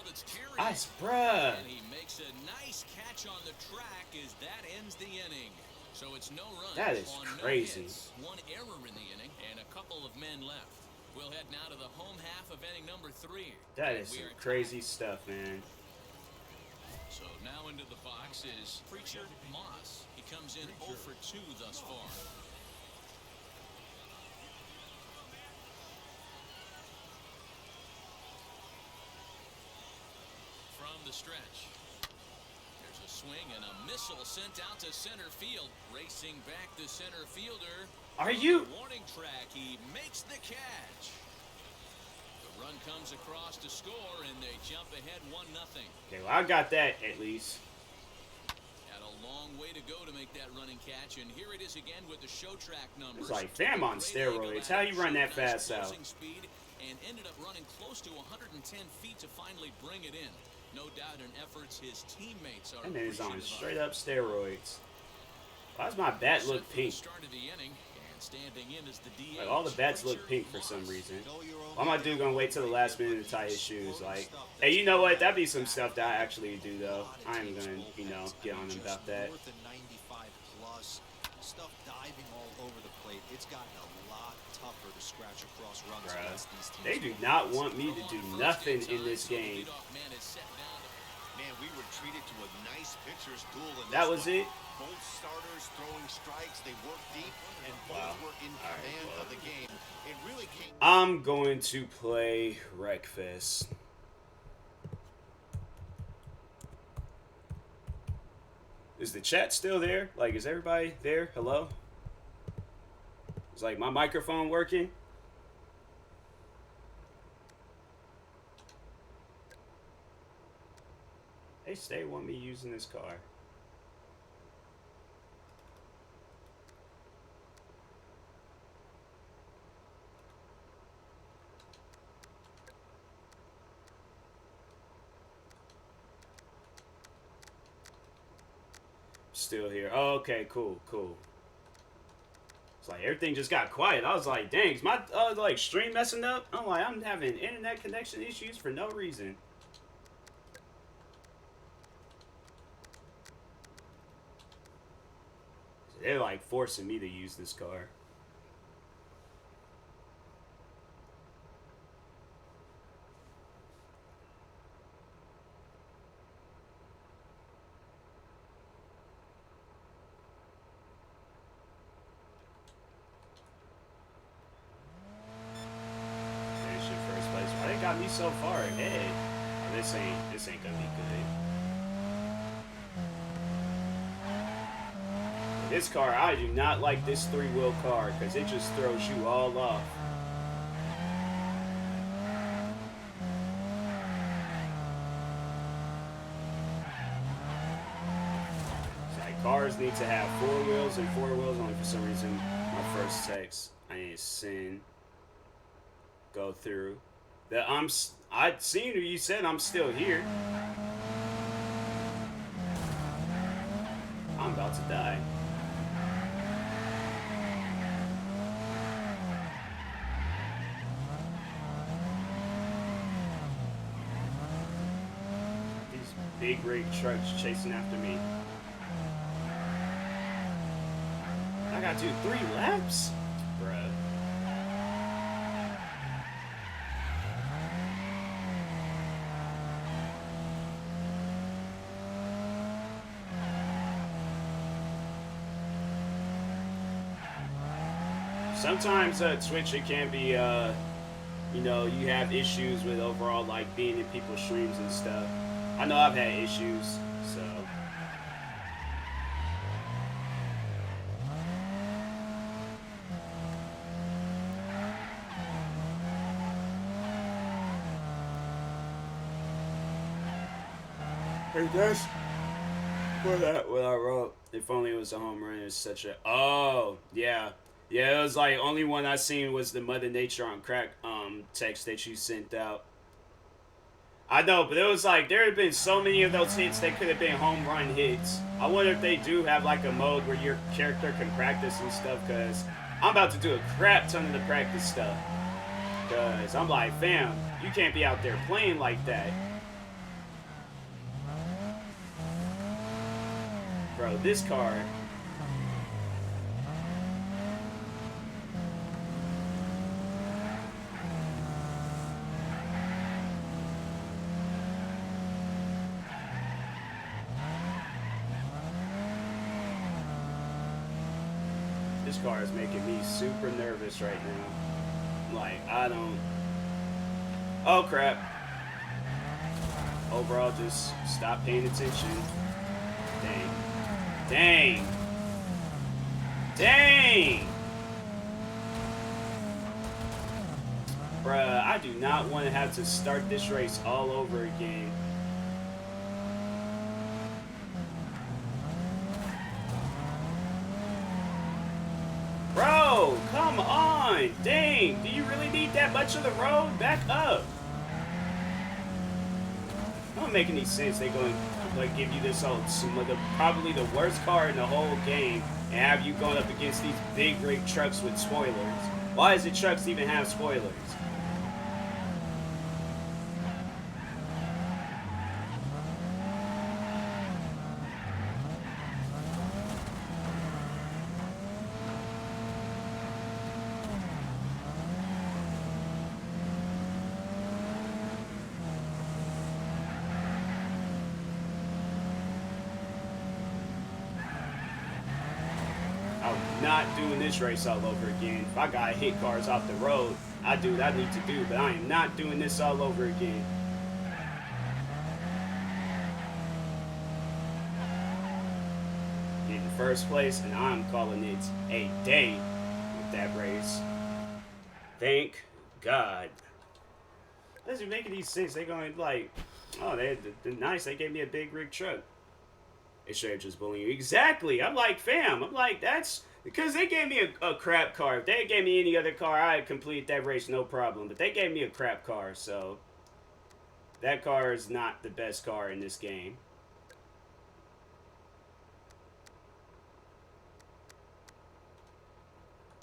Ice, bruh. And he makes a nice catch on the track as that ends the inning. So it's no runs. That is crazy. No hits, 1 error in the inning, and a couple of men left. We'll head now to the home half of inning number 3. That is some crazy stuff, man. So now into the box is Preacher Moss. He comes in 0 for 2 thus far. From the stretch. There's a swing and a missile sent out to center field. Racing back the center fielder. Are you? Warning track, he makes the catch. The run comes across to score, and they jump ahead 1-0. Okay, well, I got that at least. Had a long way to go to make that running catch, and here it is again with the show track numbers. It's like fam on steroids. How you run that fast out? Speed and ended up running close to 110 feet to finally bring it in. No doubt in efforts his teammates are. And then he's on straight up steroids. Why does my bat look pink? Start of the inning. Standing in is the DH. Like, all the bats look pink for some reason. Why am I dude gonna wait till the last minute to tie his shoes? Like, hey, you know what? That'd be some stuff that I actually do, though. I am gonna, get on him about that. North and 95 plus. Stuff diving all over the plate. It's gotten a lot tougher to scratch across runs against these teams. They do not want me to do nothing in this game. Man, we were treated to a nice pitcher's duel in this That was it? Both starters throwing strikes, they worked deep, and both were in command of the game. It really came. I'm going to play Wreckfest. Is the chat still there? Like, is everybody there? Hello? Is like my microphone working? they stay want me using this car? Still here. Oh, okay, cool, cool. It's like everything just got quiet. I was like, dang, is my like stream messing up? I'm like, I'm having internet connection issues for no reason. They're like forcing me to use this car. Got me so far ahead. Oh, this ain't gonna be good. This car, I do not like this 3-wheel car because it just throws you all off. It's like cars need to have 4 wheels and 4 wheels. Only for some reason, my first text I need to send go through. That I'd seen you said I'm still here. I'm about to die. These big rig trucks chasing after me. I gotta do 3 laps? Bruh. Sometimes Twitch, it can be, you know, you have issues with overall, like, being in people's streams and stuff. I know I've had issues, so. Hey, that's what I wrote. If only it was a home run. It's such a. Oh, yeah. Yeah, it was like only one I seen was the Mother Nature on Crack text that you sent out. I know, but it was like there have been so many of those hits that could have been home run hits. I wonder if they do have like a mode where your character can practice and stuff, because I'm about to do a crap ton of the practice stuff. Because I'm like, fam, you can't be out there playing like that. Bro, this car... This car is making me super nervous right now. Like, I don't... Oh, crap. Overall, just stop paying attention. Dang. Dang. Dang! Bruh, I do not want to have to start this race all over again. Bro, come on! Dang, do you really need that much of the road? Back up! Not making any sense. They're going to like give you this probably the worst car in the whole game and have you going up against these big rig trucks with spoilers. Why does the trucks even have spoilers? Not doing this race all over again. If I gotta hit cars off the road, I do what I need to do, but I am not doing this all over again. Get in first place, and I'm calling it a day with that race. Thank God. Doesn't make any sense. They're going like Oh, they're nice. They gave me a big rig truck. They straight just bullying you. Exactly. I'm like, fam. I'm like, that's because they gave me a crap car. If they gave me any other car, I'd complete that race no problem. But they gave me a crap car, so that car is not the best car in this game.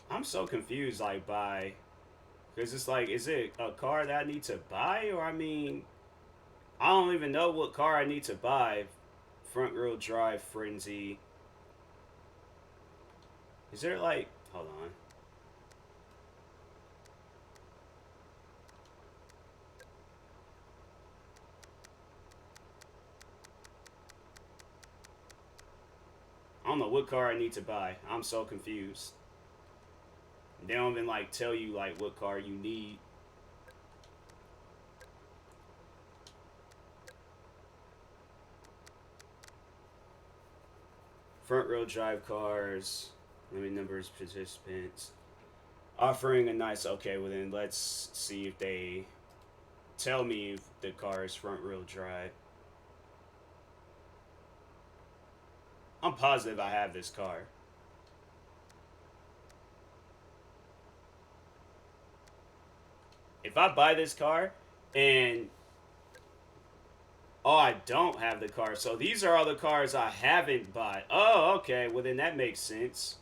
I'm so confused, like, because it's like, is it a car that I need to buy? Or, I mean, I don't even know what car I need to buy. Front wheel drive frenzy. Is there like, hold on. I don't know what car I need to buy. I'm so confused. They don't even like tell you like what car you need. Front row drive cars, limited numbers of participants, offering a nice. Okay, well then let's see if they tell me if the car is front wheel drive. I'm positive I have this car. If I buy this car and oh, I don't have the car. So these are all the cars I haven't bought. Oh, okay. Well, then that makes sense.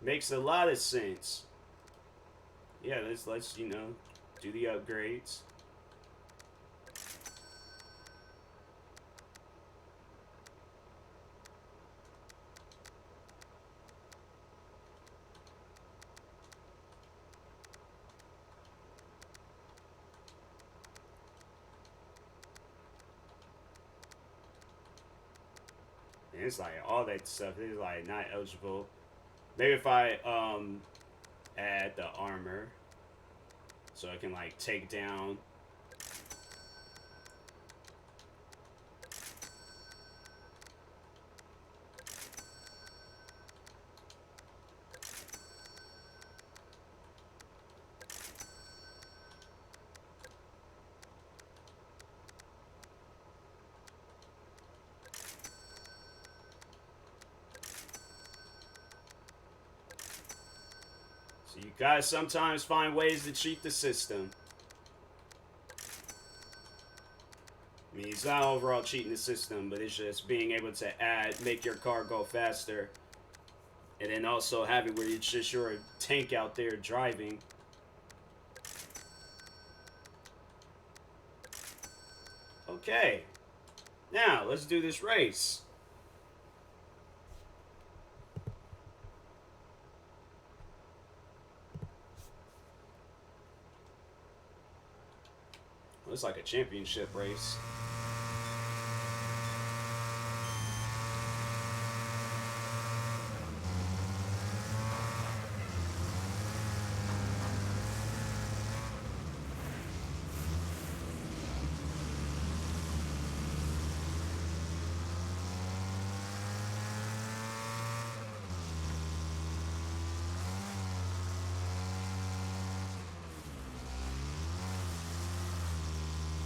Makes a lot of sense. Yeah, let's you know, do the upgrades. And it's like all that stuff is like not eligible. Maybe if I add the armor so I can like take down. So you guys sometimes find ways to cheat the system. I mean, it's not overall cheating the system, but it's just being able to make your car go faster. And then also have it where it's just your tank out there driving. Okay. Now, let's do this race. Looks like a championship race.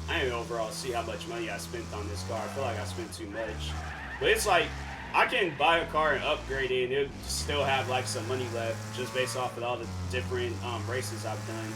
I didn't overall see how much money I spent on this car. I feel like I spent too much. But it's like, I can buy a car and upgrade it and it'll still have like some money left just based off of all the different races I've done.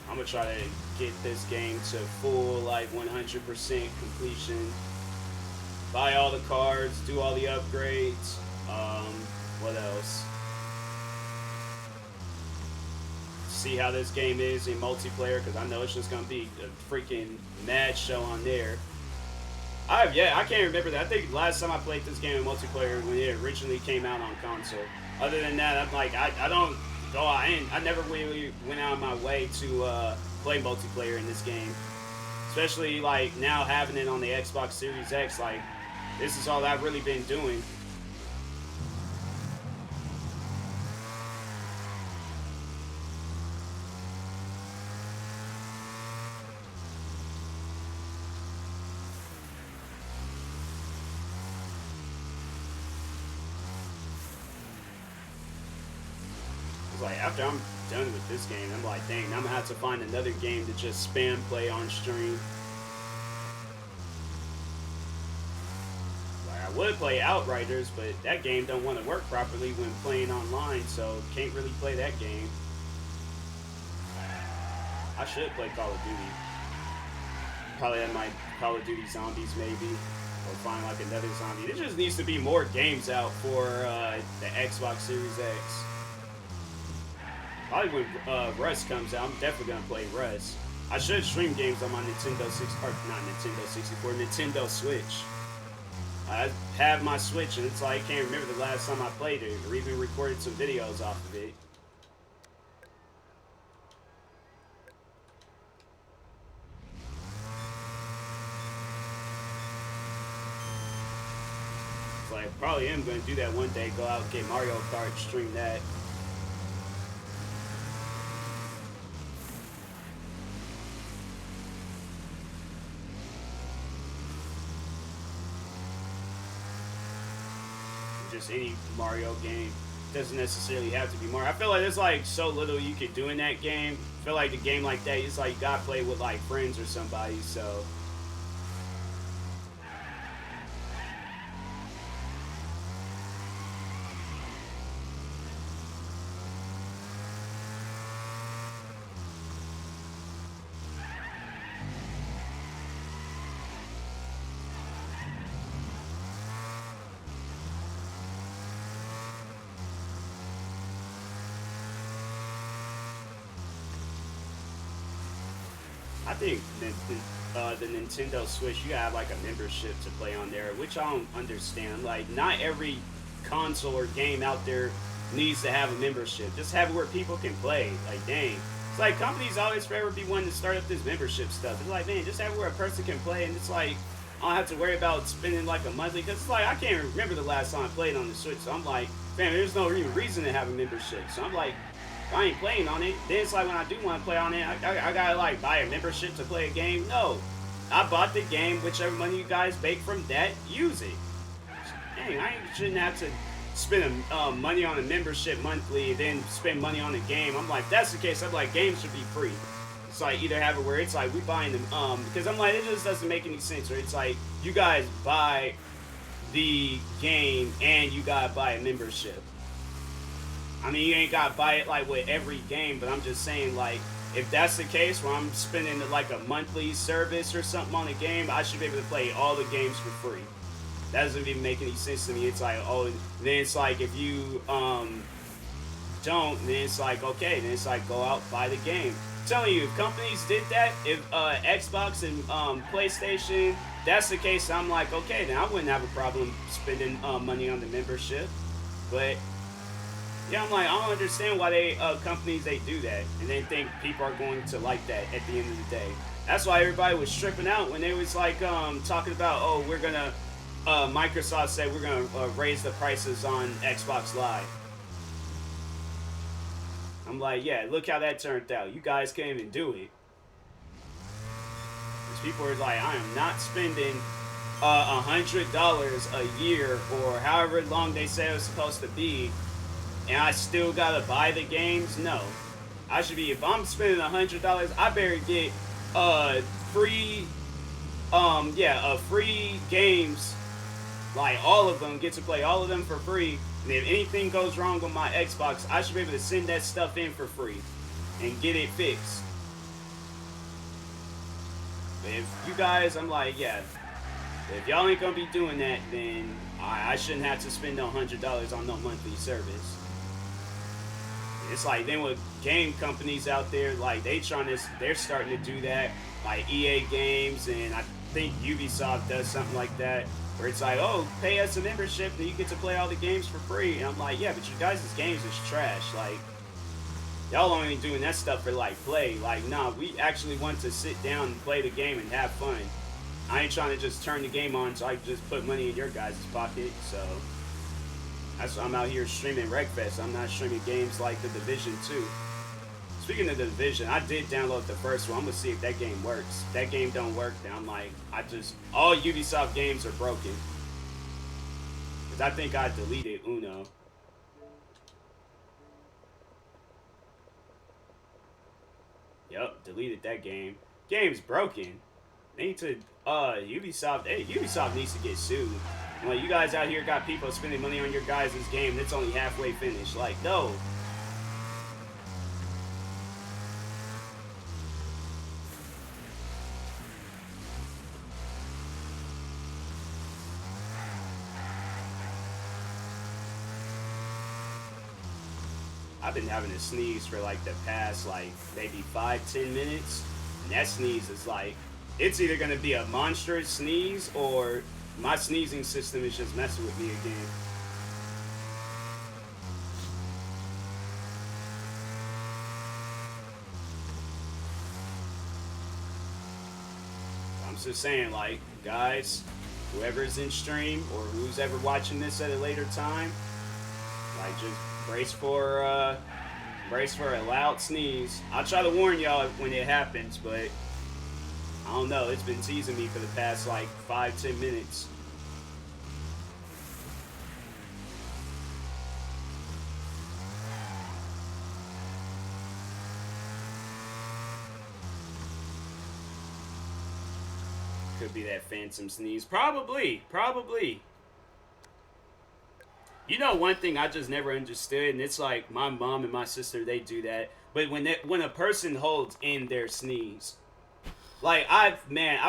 I'm gonna try to get this game to full like 100% completion. Buy all the cards, do all the upgrades. What else? See how this game is in multiplayer, because I know it's just gonna be a freaking mad show on there. I can't remember that. I think last time I played this game in multiplayer when it originally came out on console. Other than that, I'm like I don't. I never really went out of my way to play multiplayer in this game. Especially, like, now having it on the Xbox Series X, like, this is all I've really been doing. like, after I'm done with this game, I'm like, dang, I'm gonna have to find another game to just spam play on stream. Like, I would play Outriders, but that game don't want to work properly when playing online, so can't really play that game. I should play Call of Duty. Probably have my Call of Duty Zombies, maybe. Or find like another zombie. There just needs to be more games out for the Xbox Series X. Probably when Rust comes out, I'm definitely gonna play Rust. I should stream games on my Nintendo 64, Nintendo Switch. I have my Switch, and it's like I can't remember the last time I played it, or even recorded some videos off of it. I probably am going to do that one day. Go out and get Mario Kart, stream that. Just any Mario game. Doesn't necessarily have to be Mario. I feel like there's like so little you could do in that game. I feel like a game like that, it's like you gotta play with like friends or somebody, so. I think the Nintendo Switch, you have like a membership to play on there, which I don't understand. Like, not every console or game out there needs to have a membership. Just have it where people can play. Like, dang. It's like companies always forever be wanting to start up this membership stuff. It's like, man, just have it where a person can play, and it's like, I don't have to worry about spending like a monthly, because it's like, I can't remember the last time I played on the Switch. So I'm like, man, there's no even reason to have a membership. So I'm like, if I ain't playing on it, then it's like when I do want to play on it, I gotta like buy a membership to play a game. No, I bought the game, whichever money you guys make from that, use it. Dang, I shouldn't have to spend money on a membership monthly and then spend money on a game. I'm like, if that's the case, I'm like, games should be free. It's like either have it where it's like we buying them, because I'm like, it just doesn't make any sense. Where it's like you guys buy the game and you gotta buy a membership. I mean, you ain't got to buy it like with every game, but I'm just saying, like, if that's the case where I'm spending like a monthly service or something on a game, I should be able to play all the games for free. That doesn't even make any sense to me. It's like, oh, then it's like if you don't, then it's like, okay, then it's like go out, buy the game. I'm telling you, if companies did that, if Xbox and PlayStation, that's the case, I'm like, okay, then I wouldn't have a problem spending money on the membership. But yeah, I'm like, I don't understand why they companies they do that and they think people are going to like that at the end of the day. That's why everybody was stripping out when they was like talking about, oh, we're gonna Microsoft said we're gonna raise the prices on Xbox Live. I'm like, yeah, look how that turned out. You guys can't even do it. Because people are like, I am not spending $100 a year or however long they say it was supposed to be, and I still gotta buy the games. No, I should be, if I'm spending $100, I better get free free games, like all of them, get to play all of them for free. And if anything goes wrong with my Xbox, I should be able to send that stuff in for free and get it fixed. But if you guys, I'm like, yeah, if y'all ain't gonna be doing that, then I shouldn't have to spend no $100 on no monthly service. It's like, then with game companies out there, like they're starting to do that, like EA Games, and I think Ubisoft does something like that, where it's like, oh, pay us a membership and you get to play all the games for free. And I'm like, yeah, but you guys' games is trash. Like, y'all only doing that stuff for like play. Like, nah, we actually want to sit down and play the game and have fun. I ain't trying to just turn the game on so I can just put money in your guys' pocket. So that's why I'm out here streaming Wreckfest. I'm not streaming games like The Division 2. Speaking of The Division, I did download the first one. I'm gonna see if that game works. If that game don't work, then I'm like, all Ubisoft games are broken. Because I think I deleted Uno. deleted that game. Game's broken. They need to, Ubisoft, hey, Ubisoft needs to get sued. Like, you guys out here got people spending money on your guys' game that's only halfway finished. Like, no. I've been having to sneeze for like the past like maybe 5-10 minutes, and that sneeze is like, it's either gonna be a monstrous sneeze or my sneezing system is just messing with me again. I'm just saying, like, guys, whoever's in stream or who's ever watching this at a later time, like, just brace for a loud sneeze. I'll try to warn y'all when it happens, but I don't know. It's been teasing me for the past like 5-10 minutes. Could be that phantom sneeze. Probably. You know, one thing I just never understood, and it's like my mom and my sister, they do that. But when a person holds in their sneeze, like I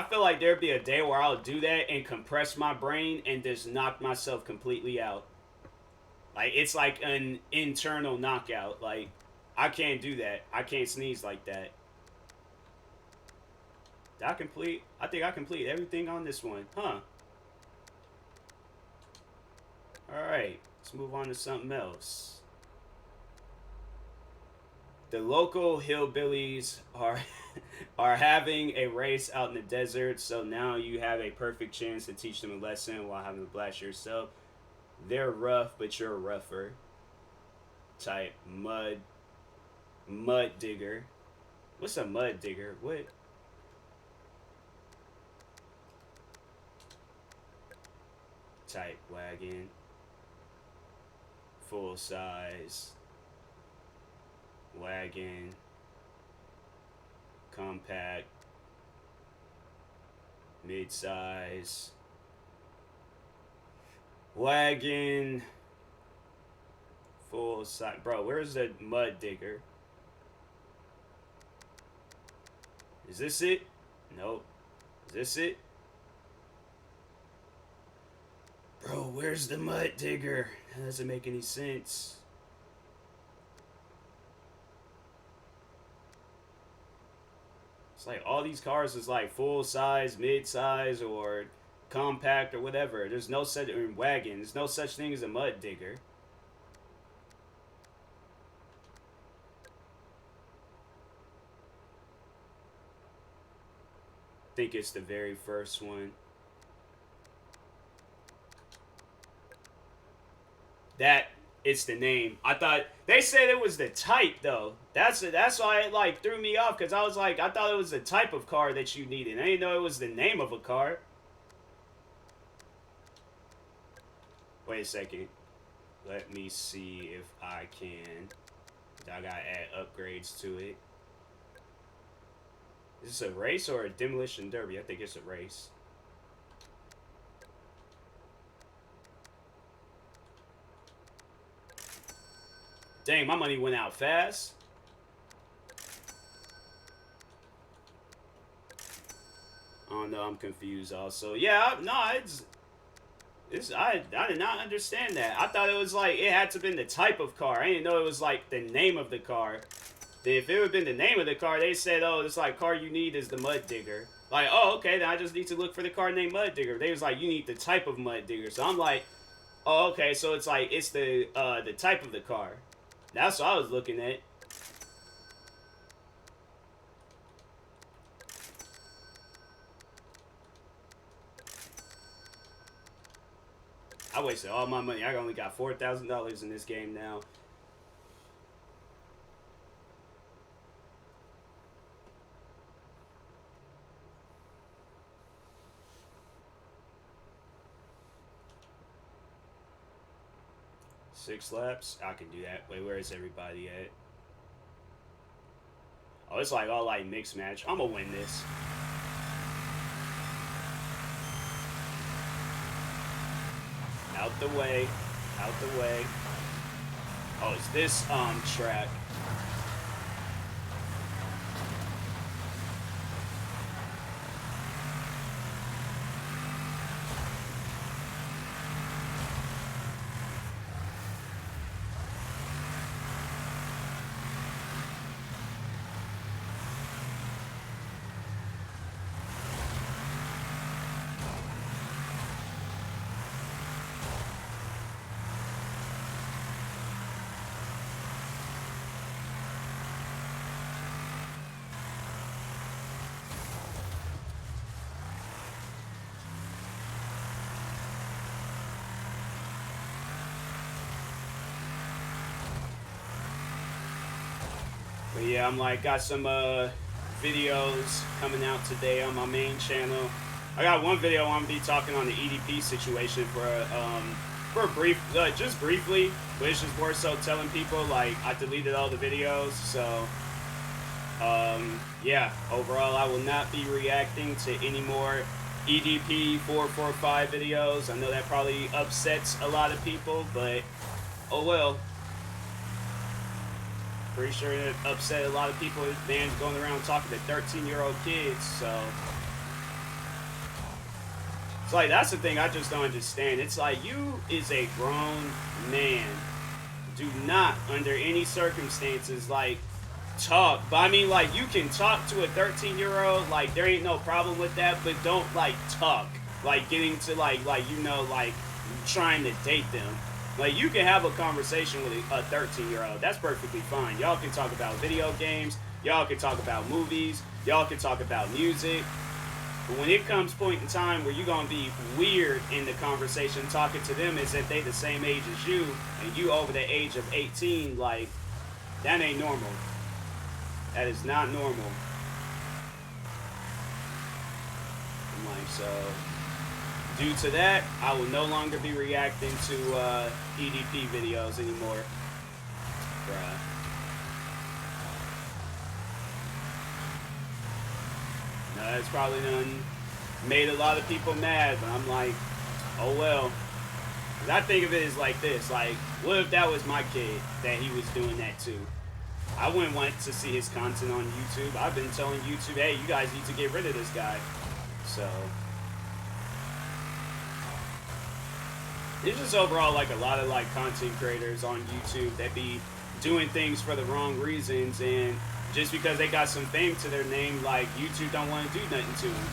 feel like there'd be a day where I'll do that and compress my brain and just knock myself completely out. Like, it's like an internal knockout. Like, I can't do that. I can't sneeze like that. Did I complete? I think I completed everything on this one. Huh. Alright. Let's move on to something else. The local hillbillies are having a race out in the desert, so now you have a perfect chance to teach them a lesson while having to blast yourself. They're rough, but you're rougher. Type mud digger. What's a mud digger? What? Type wagon. Full size. Wagon. Compact. Mid-size. Wagon. Full size. Bro, where's the mud digger? Is this it? Nope. Is this it? Bro, where's the mud digger? That doesn't make any sense. It's like all these cars is like full size, mid size, or compact, or whatever. There's no such wagon. There's no such thing as a mud digger. I think it's the very first one. That it's the name. I thought they said it was the type though. That's why it like threw me off, because I was like, I thought it was the type of car that you needed. I didn't know it was the name of a car. Wait a second. Let me see if I can. I gotta add upgrades to it. Is this a race or a demolition derby? I think it's a race. Dang, my money went out fast. Oh no, I'm confused also. Yeah, no, I did not understand that. I thought it was like, it had to have been the type of car. I didn't know it was like the name of the car. If it would have been the name of the car, they said, oh, this like car you need is the mud digger. Like, oh, okay, then I just need to look for the car named Mud Digger. They was like, you need the type of mud digger. So I'm like, oh, okay, so it's like, it's the type of the car. That's what I was looking at. I wasted all my money. I only got $4,000 in this game now. Six laps? I can do that. Wait, where is everybody at? Oh, it's like all like mixed match. I'm gonna win this. Out the way. Out the way. Oh, it's this track. But yeah, I'm like, got some videos coming out today on my main channel. I got one video I'm gonna be talking on the EDP situation for a brief, just briefly, but it's just more so telling people like I deleted all the videos. So yeah, overall I will not be reacting to any more EDP 445 videos. I know that probably upsets a lot of people, but oh well. Pretty sure it upset a lot of people. This man's going around talking to 13-year-old kids, so it's like that's the thing I just don't understand. It's like you is a grown man. Do not, under any circumstances, like talk. But I mean, like you can talk to a 13-year-old, like there ain't no problem with that. But don't like talk, like getting to like you know like trying to date them. Like, you can have a conversation with a 13-year-old. That's perfectly fine. Y'all can talk about video games. Y'all can talk about movies. Y'all can talk about music. But when it comes point in time where you're going to be weird in the conversation talking to them as if they the same age as you, and you over the age of 18, like, that ain't normal. That is not normal. I'm like, so due to that, I will no longer be reacting to EDP videos anymore. Bruh. No, that's probably done made a lot of people mad, but I'm like, oh well. 'Cause I think of it as like this, like, what if that was my kid that he was doing that to? I wouldn't want to see his content on YouTube. I've been telling YouTube, hey, you guys need to get rid of this guy. So it's just overall like a lot of like content creators on YouTube that be doing things for the wrong reasons, and just because they got some fame to their name, like YouTube don't want to do nothing to him.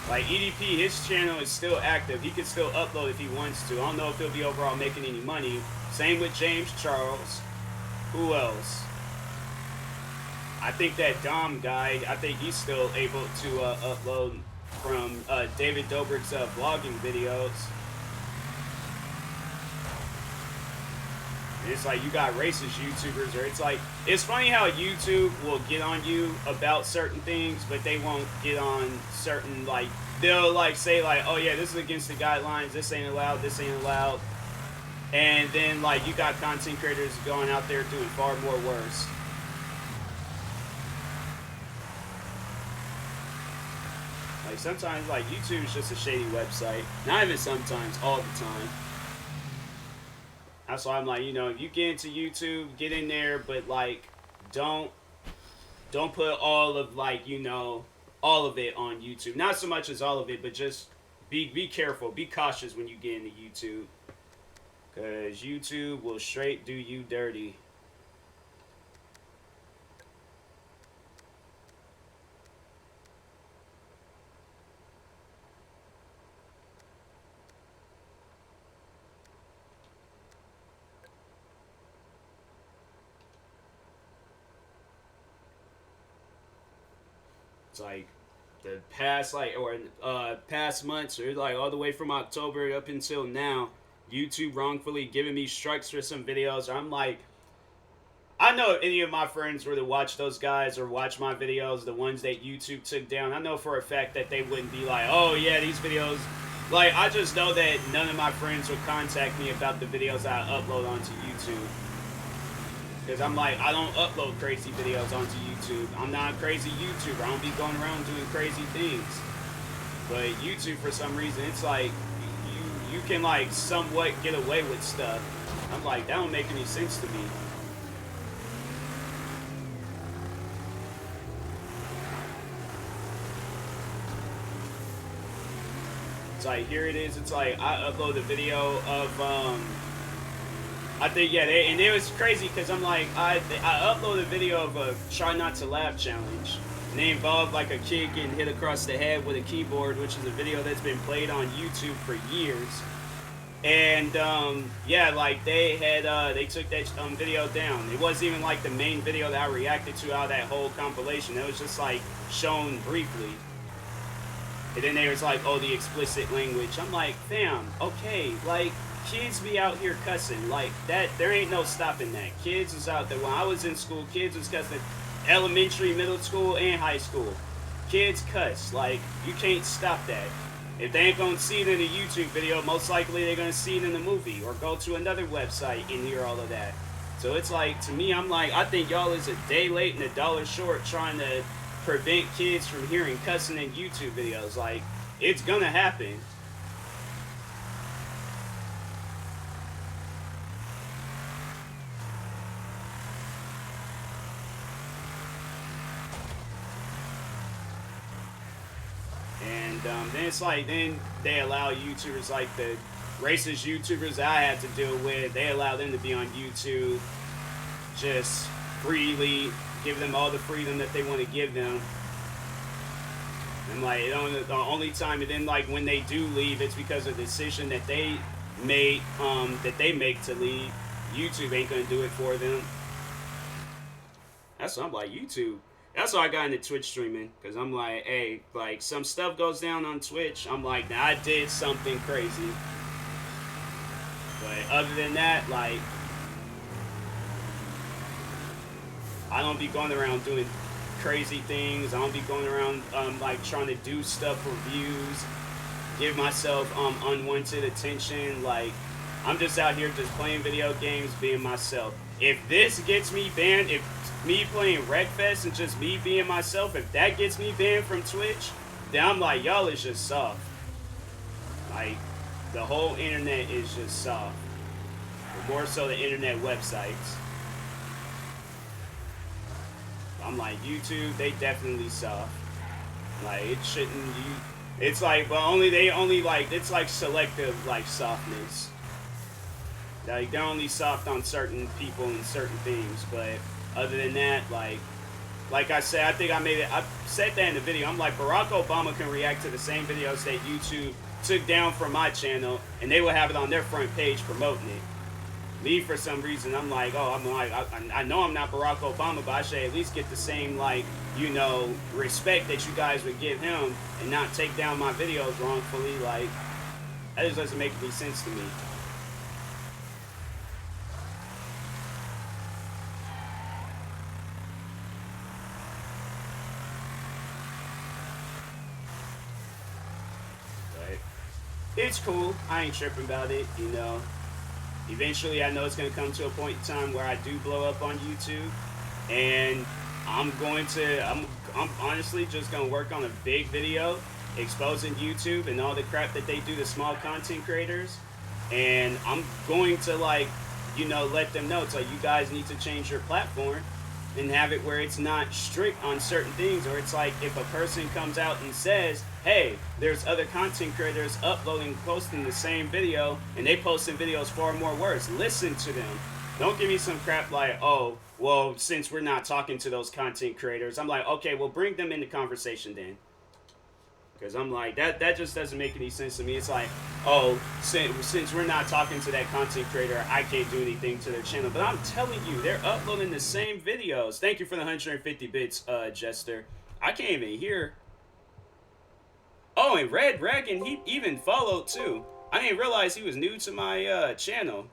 Like EDP, his channel is still active. He can still upload if he wants to. I don't know if he'll be overall making any money. Same with James Charles. Who else? I think that Dom guy, I think he's still able to upload from David Dobrik's vlogging videos. It's like you got racist YouTubers, or it's like, it's funny how YouTube will get on you about certain things, but they won't get on certain, like, they'll like say like, oh yeah, this is against the guidelines, this ain't allowed, this ain't allowed. And then like you got content creators going out there doing far more worse. Like sometimes like YouTube is just a shady website. Not even sometimes, all the time. That's why I'm like, you know, if you get into YouTube, get in there, but like, don't put all of like, you know, all of it on YouTube. Not so much as all of it, but just be careful, be cautious when you get into YouTube, because YouTube will straight do you dirty. Like the past past months, or like all the way from October up until now, YouTube wrongfully giving me strikes for some videos. I'm like, I know if any of my friends were to watch those guys or watch my videos, the ones that YouTube took down, I know for a fact that they wouldn't be like, oh yeah, these videos, like, I just know that none of my friends would contact me about the videos I upload onto YouTube. Because I'm like, I don't upload crazy videos onto YouTube. I'm not a crazy YouTuber. I don't be going around doing crazy things. But YouTube, for some reason, it's like, you can like somewhat get away with stuff. I'm like, that don't make any sense to me. It's like, here it is. It's like, I upload a video of, I think, yeah, and it was crazy because I'm like, I uploaded a video of a try not to laugh challenge. And they involved like a kid getting hit across the head with a keyboard, which is a video that's been played on YouTube for years. And, yeah, like, they took that video down. It wasn't even like the main video that I reacted to out of that whole compilation. It was just like shown briefly. And then they was like, oh, the explicit language. I'm like, fam, okay, like, kids be out here cussing. Like, that, there ain't no stopping that. Kids was out there. When I was in school, kids was cussing. Elementary, middle school, and high school. Kids cuss. Like, you can't stop that. If they ain't gonna see it in a YouTube video, most likely they're gonna see it in the movie. Or go to another website and hear all of that. So it's like, to me, I'm like, I think y'all is a day late and a dollar short trying to prevent kids from hearing cussing in YouTube videos. Like, it's gonna happen. And then it's like, then they allow YouTubers like the racist YouTubers that I had to deal with, they allow them to be on YouTube just freely, give them all the freedom that they want to give them. And like, the only time, and then like when they do leave, it's because of the decision that they made, that they make to leave. YouTube ain't gonna do it for them. That's what I'm like, YouTube. That's why I got into Twitch streaming, because I'm like, hey, like, some stuff goes down on Twitch, I'm like, now I did something crazy. But other than that, like, I don't be going around doing crazy things. I don't be going around, like, trying to do stuff for views, give myself, unwanted attention. Like, I'm just out here just playing video games, being myself. If this gets me banned, if me playing Wreckfest and just me being myself, if that gets me banned from Twitch, then I'm like, y'all is just soft. Like, the whole internet is just soft. But more so the internet websites. I'm like, YouTube, they definitely soft. Like, it shouldn't, it's like, well, they only like, it's like selective, like, softness. Like, they're only soft on certain people and certain things, but other than that, like I said, I think I said that in the video. I'm like, Barack Obama can react to the same videos that YouTube took down from my channel, and they will have it on their front page promoting it. Me, for some reason, I'm like, oh, I'm like, I know I'm not Barack Obama, but I should at least get the same, like, you know, respect that you guys would give him and not take down my videos wrongfully. Like, that just doesn't make any sense to me. It's cool. I ain't tripping about it, you know. Eventually, I know it's going to come to a point in time where I do blow up on YouTube. And I'm honestly just going to work on a big video exposing YouTube and all the crap that they do to small content creators. And I'm going to, like, you know, let them know. It's like, you guys need to change your platform and have it where it's not strict on certain things. Or it's like, if a person comes out and says, hey, there's other content creators uploading, posting the same video, and they posting videos far more worse, listen to them. Don't give me some crap like, oh, well, since we're not talking to those content creators, I'm like, okay, well, bring them into conversation then. Because I'm like, that just doesn't make any sense to me. It's like, oh, since we're not talking to that content creator, I can't do anything to their channel. But I'm telling you, they're uploading the same videos. Thank you for the 150 bits, Jester. I can't even hear. Oh, and Red Dragon, he even followed too. I didn't realize he was new to my channel.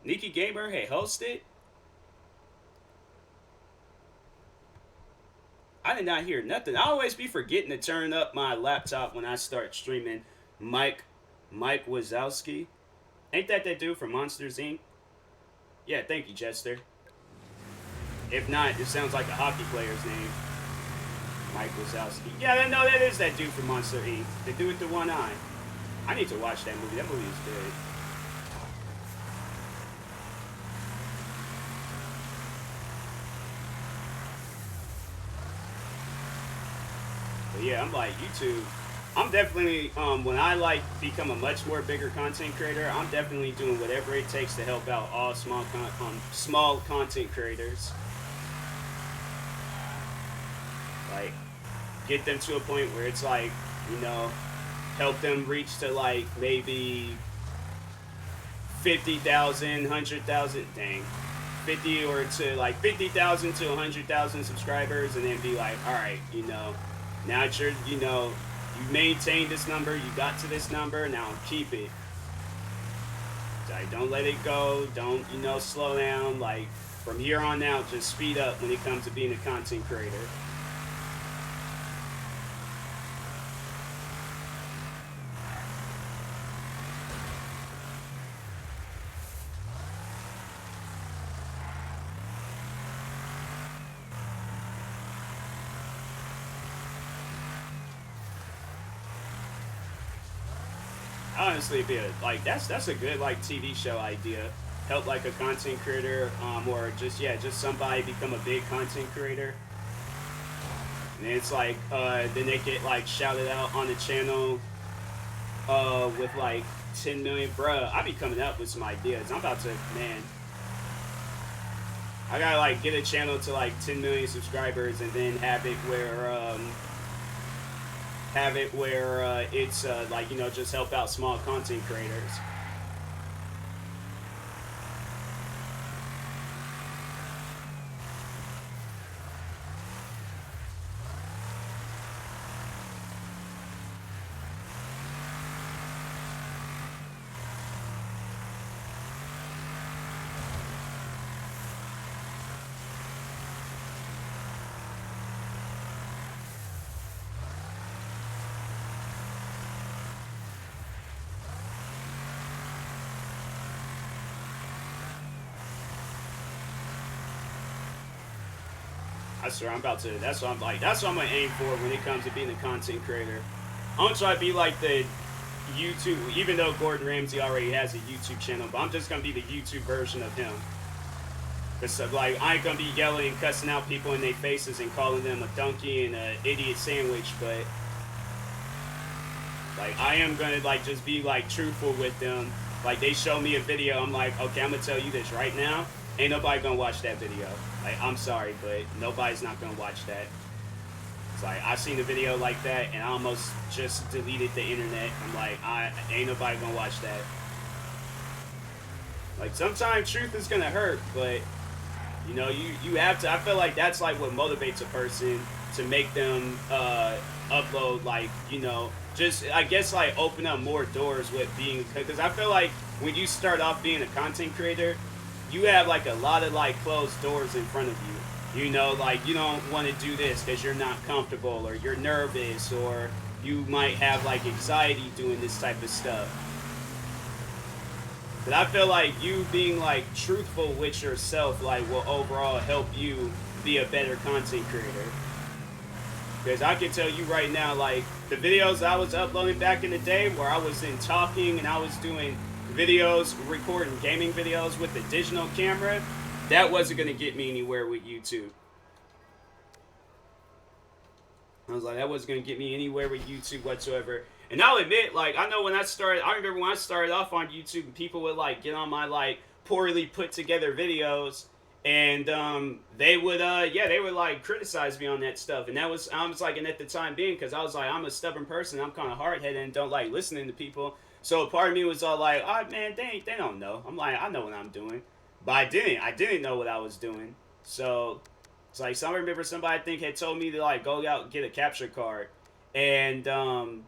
Nikki Gamer, hey, host it. I did not hear nothing. I always be forgetting to turn up my laptop when I start streaming. Mike Wazowski. Ain't that dude from Monsters, Inc.? Yeah, thank you, Chester. If not, it sounds like a hockey player's name. Mike Wazowski. Yeah, no, that is that dude from Monster Inc. The dude with the one eye. I need to watch that movie. That movie is good. But yeah, I'm like, YouTube. I'm definitely, when I like become a much more bigger content creator, I'm definitely doing whatever it takes to help out all small content creators. Like, get them to a point where it's like, you know, help them reach to like maybe 50,000, 100,000, dang, 50 or to like 50,000 to 100,000 subscribers, and then be like, all right, you know, now that you're, you know, you maintained this number, you got to this number, now keep it. Like, don't let it go, don't, you know, slow down. Like, from here on out, just speed up when it comes to being a content creator. Honestly, be a, like that's a good like TV show idea. Help like a content creator, or just just somebody become a big content creator, and it's like then they get like shouted out on the channel with like 10 million. Bruh, I be coming up with some ideas. I'm about to, man, I gotta like get a channel to like 10 million subscribers, and then have it where it's like, you know, just help out small content creators. I swear, I'm about to. That's what I'm like. That's what I'm gonna aim for when it comes to being a content creator. I'm gonna try to be like the YouTube, even though Gordon Ramsay already has a YouTube channel, but I'm just gonna be the YouTube version of him. Cause like, I ain't gonna be yelling and cussing out people in their faces and calling them a donkey and an idiot sandwich, but like, I am gonna like just be like truthful with them. Like, they show me a video, I'm like, okay, I'm gonna tell you this right now. Ain't nobody gonna watch that video. Like, I'm sorry, but nobody's not gonna watch that. It's like, I seen a video like that, and I almost just deleted the internet. I'm like, ain't nobody gonna watch that. Like, sometimes truth is gonna hurt, but, you know, you have to, I feel like that's like what motivates a person to make them upload, like, you know, just, I guess, like, open up more doors with being, because I feel like when you start off being a content creator, you have like a lot of like closed doors in front of you. You know, like, you don't want to do this because you're not comfortable, or you're nervous, or you might have like anxiety doing this type of stuff. But I feel like you being like truthful with yourself like will overall help you be a better content creator. Because I can tell you right now, like, the videos I was uploading back in the day where I was in talking and I was doing videos, recording gaming videos with the digital camera, that wasn't going to get me anywhere with YouTube. I was like, that wasn't going to get me anywhere with YouTube whatsoever. And I'll admit, like, I know when I remember when I started off on YouTube, people would, like, get on my, like, poorly put together videos, and they would, they would, like, criticize me on that stuff. And I was like, and at the time being, because I was like, I'm a stubborn person, I'm kind of hard-headed and don't like listening to people. So part of me was all like, oh, man, they don't know. I'm like, I know what I'm doing. But I didn't know what I was doing. So it's like, so I remember somebody, I think, had told me to, like, go out and get a capture card. And so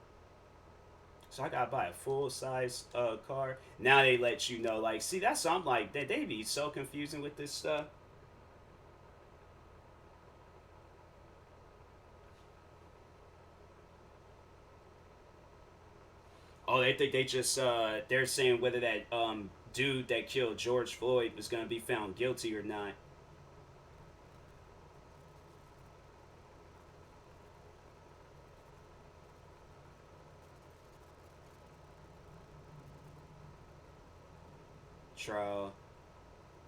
I gotta buy a full-size car. Now they let you know, like, see, that's something like, they be so confusing with this stuff. Oh, they think they just, they're saying whether that dude that killed George Floyd was going to be found guilty or not. Trial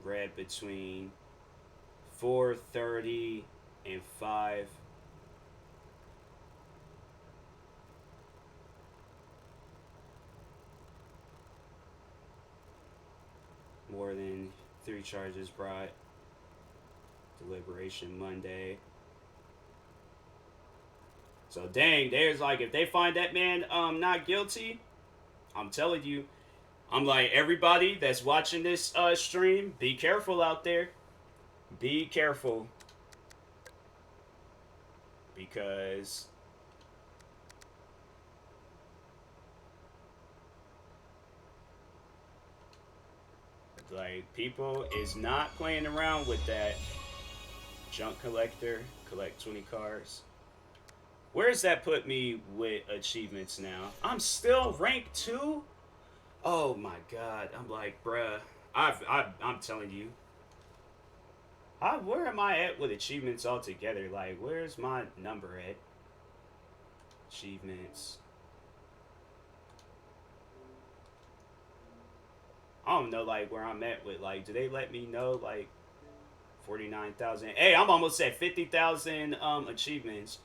read between 4:30 and 5. More than 3 charges brought. Deliberation Monday. So dang, there's like, if they find that man not guilty, I'm telling you, I'm like, everybody that's watching this stream, be careful out there. Be careful. Because like, people is not playing around with that. Junk collector, collect 20 cars. Where does that put me with achievements now? I'm still ranked 2? Oh my god. I'm like, bruh. I'm telling you. Where am I at with achievements altogether? Like, where's my number at? Achievements. I don't know, like, where I'm at with, like, do they let me know, like, 49,000? Hey, I'm almost at 50,000 achievements.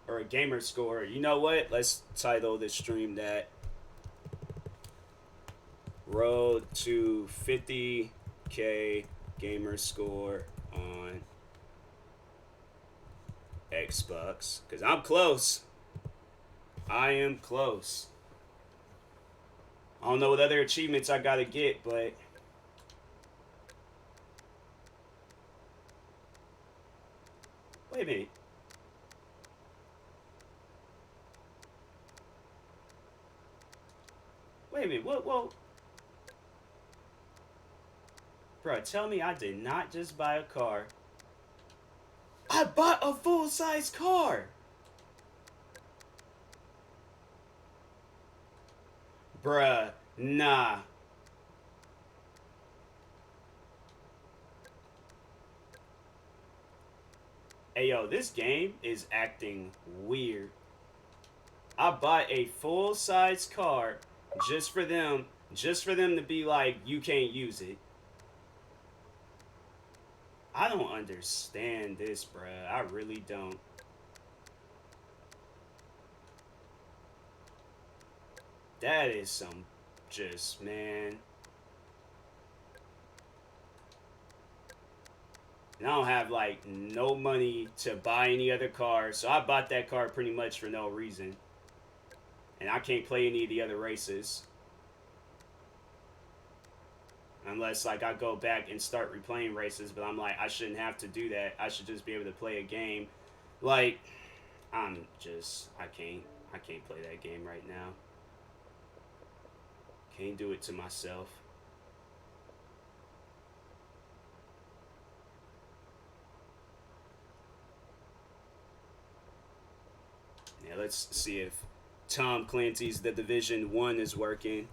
Or a gamer score. You know what? Let's title this stream that. Road to 50K gamer score on Xbox. Because I'm close. I am close. I don't know what other achievements I gotta get, but wait a minute. Wait a minute. Whoa. Bro, tell me I did not just buy a car. I bought a full-size car. Bruh, nah. Hey, yo, this game is acting weird. I bought a full-size car just for them to be like, you can't use it. I don't understand this, bruh. I really don't. That is some just, man. And I don't have, like, no money to buy any other car, so I bought that car pretty much for no reason. And I can't play any of the other races. Unless, like, I go back and start replaying races, but I'm like, I shouldn't have to do that. I should just be able to play a game. Like, I can't play that game right now. Can't do it to myself. Yeah, let's see if Tom Clancy's The Division 1 is working.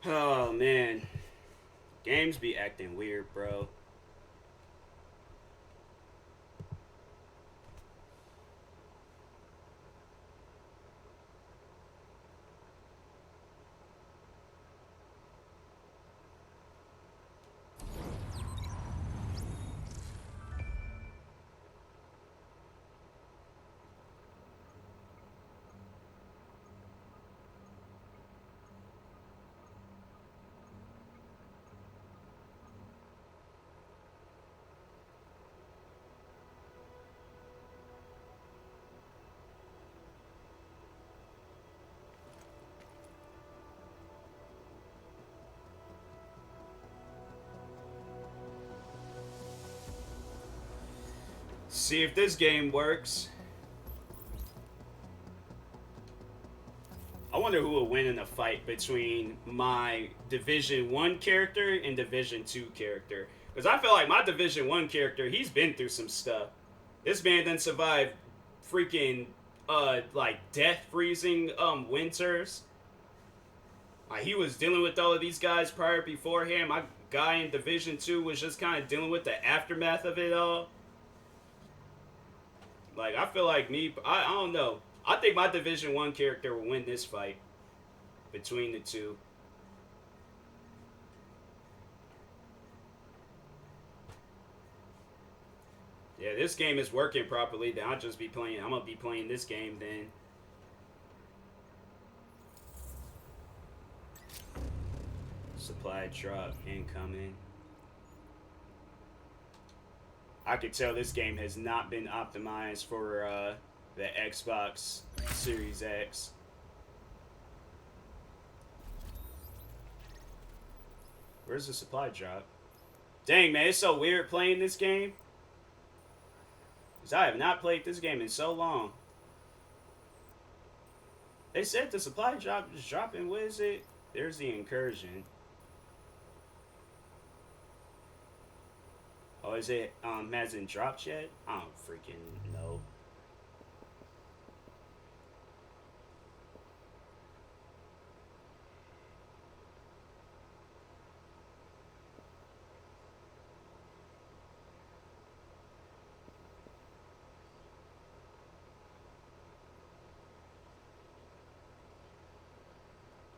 Oh, man. Games be acting weird, bro. See if this game works. I wonder who will win in a fight between my Division 1 character and Division 2 character. Because I feel like my Division 1 character, he's been through some stuff. This man done survived freaking, like, death freezing, winters. Like, he was dealing with all of these guys prior beforehand. My guy in Division 2 was just kind of dealing with the aftermath of it all. Like, I feel like I don't know. I think my Division 1 character will win this fight between the two. Yeah, this game is working properly. Then I'm gonna be playing this game then. Supply drop incoming. I could tell this game has not been optimized for the Xbox Series X. Where's the supply drop? Dang, man, it's so weird playing this game. Because I have not played this game in so long. They said the supply drop is dropping. What is it? There's the incursion. Oh, is it, hasn't dropped yet? I don't freaking know.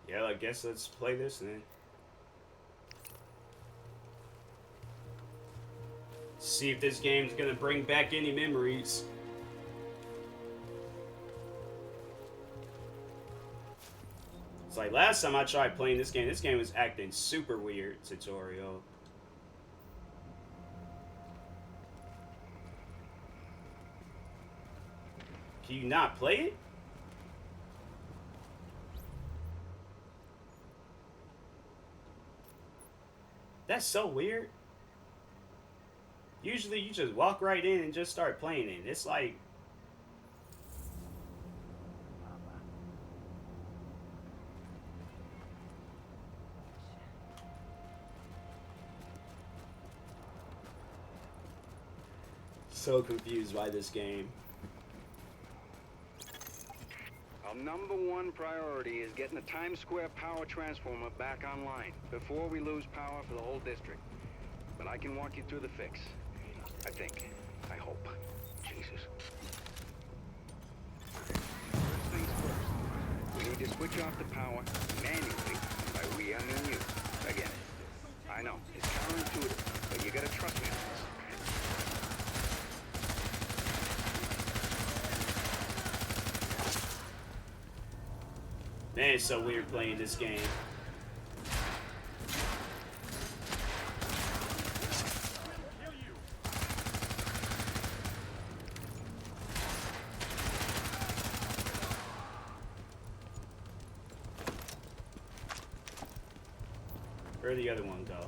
Yeah, I guess let's play this then. See if this game's gonna bring back any memories. It's like last time I tried playing this game was acting super weird. Tutorial. Can you not play it? That's so weird. Usually you just walk right in and just start playing it. It's like... So confused by this game. Our number one priority is getting the Times Square power transformer back online before we lose power for the whole district. But I can walk you through the fix. I think. I hope. Jesus. First things first. We need to switch off the power manually. By we, I mean you. Again. I know. It's counterintuitive, but you gotta trust me on this. Man, it's so weird playing this game. Where'd the other one go?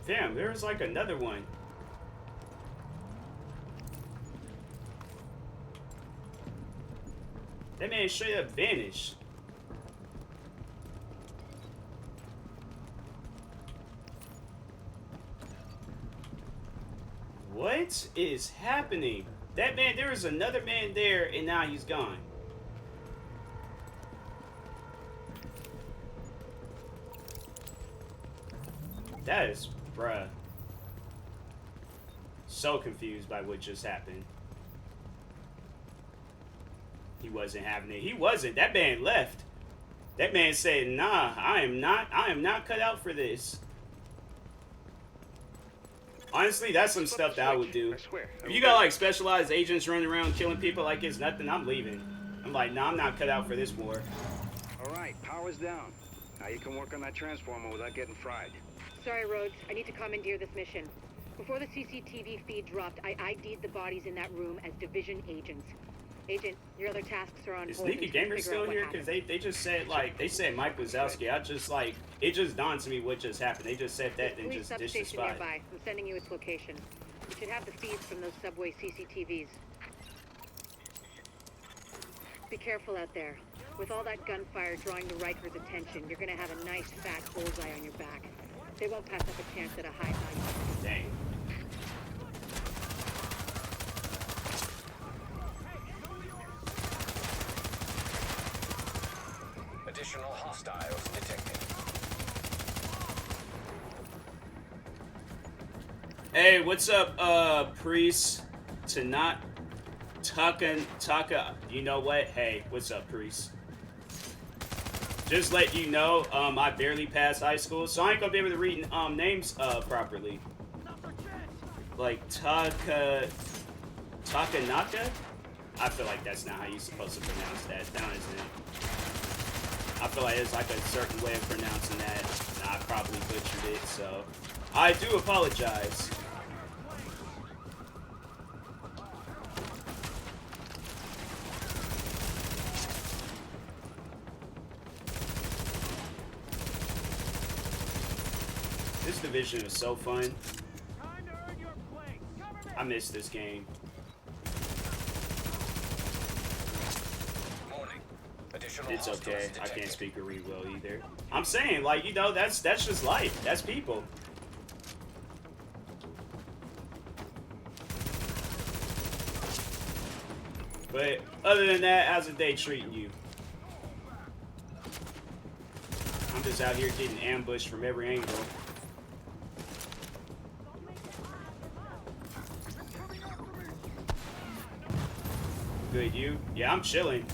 Damn, there was like another one. That man straight up vanished. What is happening? That man, there was another man there and now he's gone. That is, bruh. So confused by what just happened. He wasn't having it. He wasn't. That man left. That man said, nah, I am not cut out for this. Honestly, that's some stuff that I would do. If you got like specialized agents running around killing people like it's nothing, I'm leaving. I'm like, nah, I'm not cut out for this war. Alright, power's down. Now you can work on that transformer without getting fried. Sorry, Rhodes. I need to commandeer this mission. Before the CCTV feed dropped, I ID'd the bodies in that room as division agents. Agent, your other tasks are on Is hold. Nikki Gamer still here? Because they just said, like, they said Mike Wazowski. I just, like, it just dawned to me what just happened. They just said that and Police just ditched the substation spot. nearby. I'm sending you its location. You should have the feeds from those subway CCTVs. Be careful out there. With all that gunfire drawing the Rikers' attention, you're gonna have a nice fat bullseye on your back. They won't pass up a chance at a high value. Dang. Additional hostiles detected. Hey, what's up, Priest? Taka, you know what? Hey, what's up, Priest? Just let you know, I barely passed high school, so I ain't gonna be able to read names properly. Like Takanaka? I feel like that's not how you're supposed to pronounce that. That isn't. I feel like there's like a certain way of pronouncing that, and I probably butchered it, so I do apologize. This division is so fun. I miss this game. It's okay. I can't speak or read well either. I'm saying, like, you know, that's just life. That's people. But other than that, how's the day treating you? I'm just out here getting ambushed from every angle. Good, you? Yeah, I'm chilling.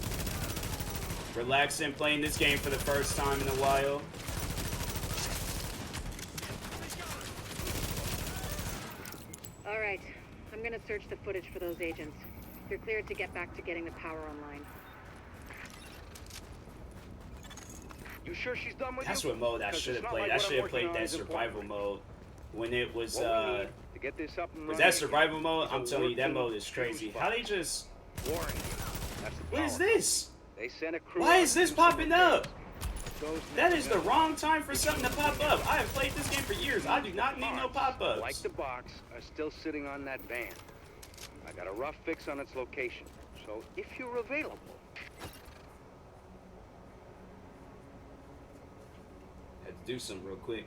Relaxing, playing this game for the first time in a while. All right, I'm gonna search the footage for those agents. You're cleared to get back to getting the power online. You sure she's done with That's you? what mode I should have played. I should have played that survival mode when it was to get this up and was running that survival again mode? is a I'm telling you, that working mode is crazy. fuse How they box. just Warning you. That's the what is power. this? They sent a crew Why out is to this do some popping up? repairs. That is the wrong time for something to pop up. I have played this game for years. I do not need no pop-ups. Like the box are still sitting on that van. I got a rough fix on its location. So if you're available. Had to do something real quick.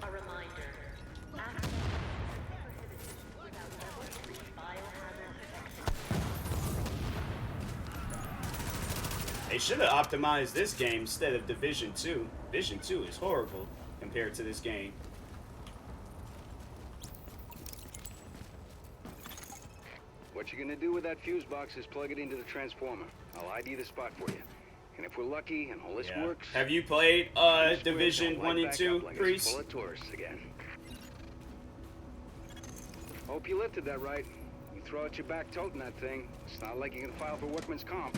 A reminder. Without level 3 biohazard protection. They should have optimized this game instead of Division 2. Division 2 is horrible compared to this game. What you're gonna do with that fuse box is plug it into the transformer. I'll ID the spot for you. And if we're lucky and all this Yeah. works, Have you played this Division square's 1 gonna and light 2, back up like Priest? it's full of tourists again. Hope you lifted that right. You throw out your back toting that thing. It's not like you can file for workman's comp.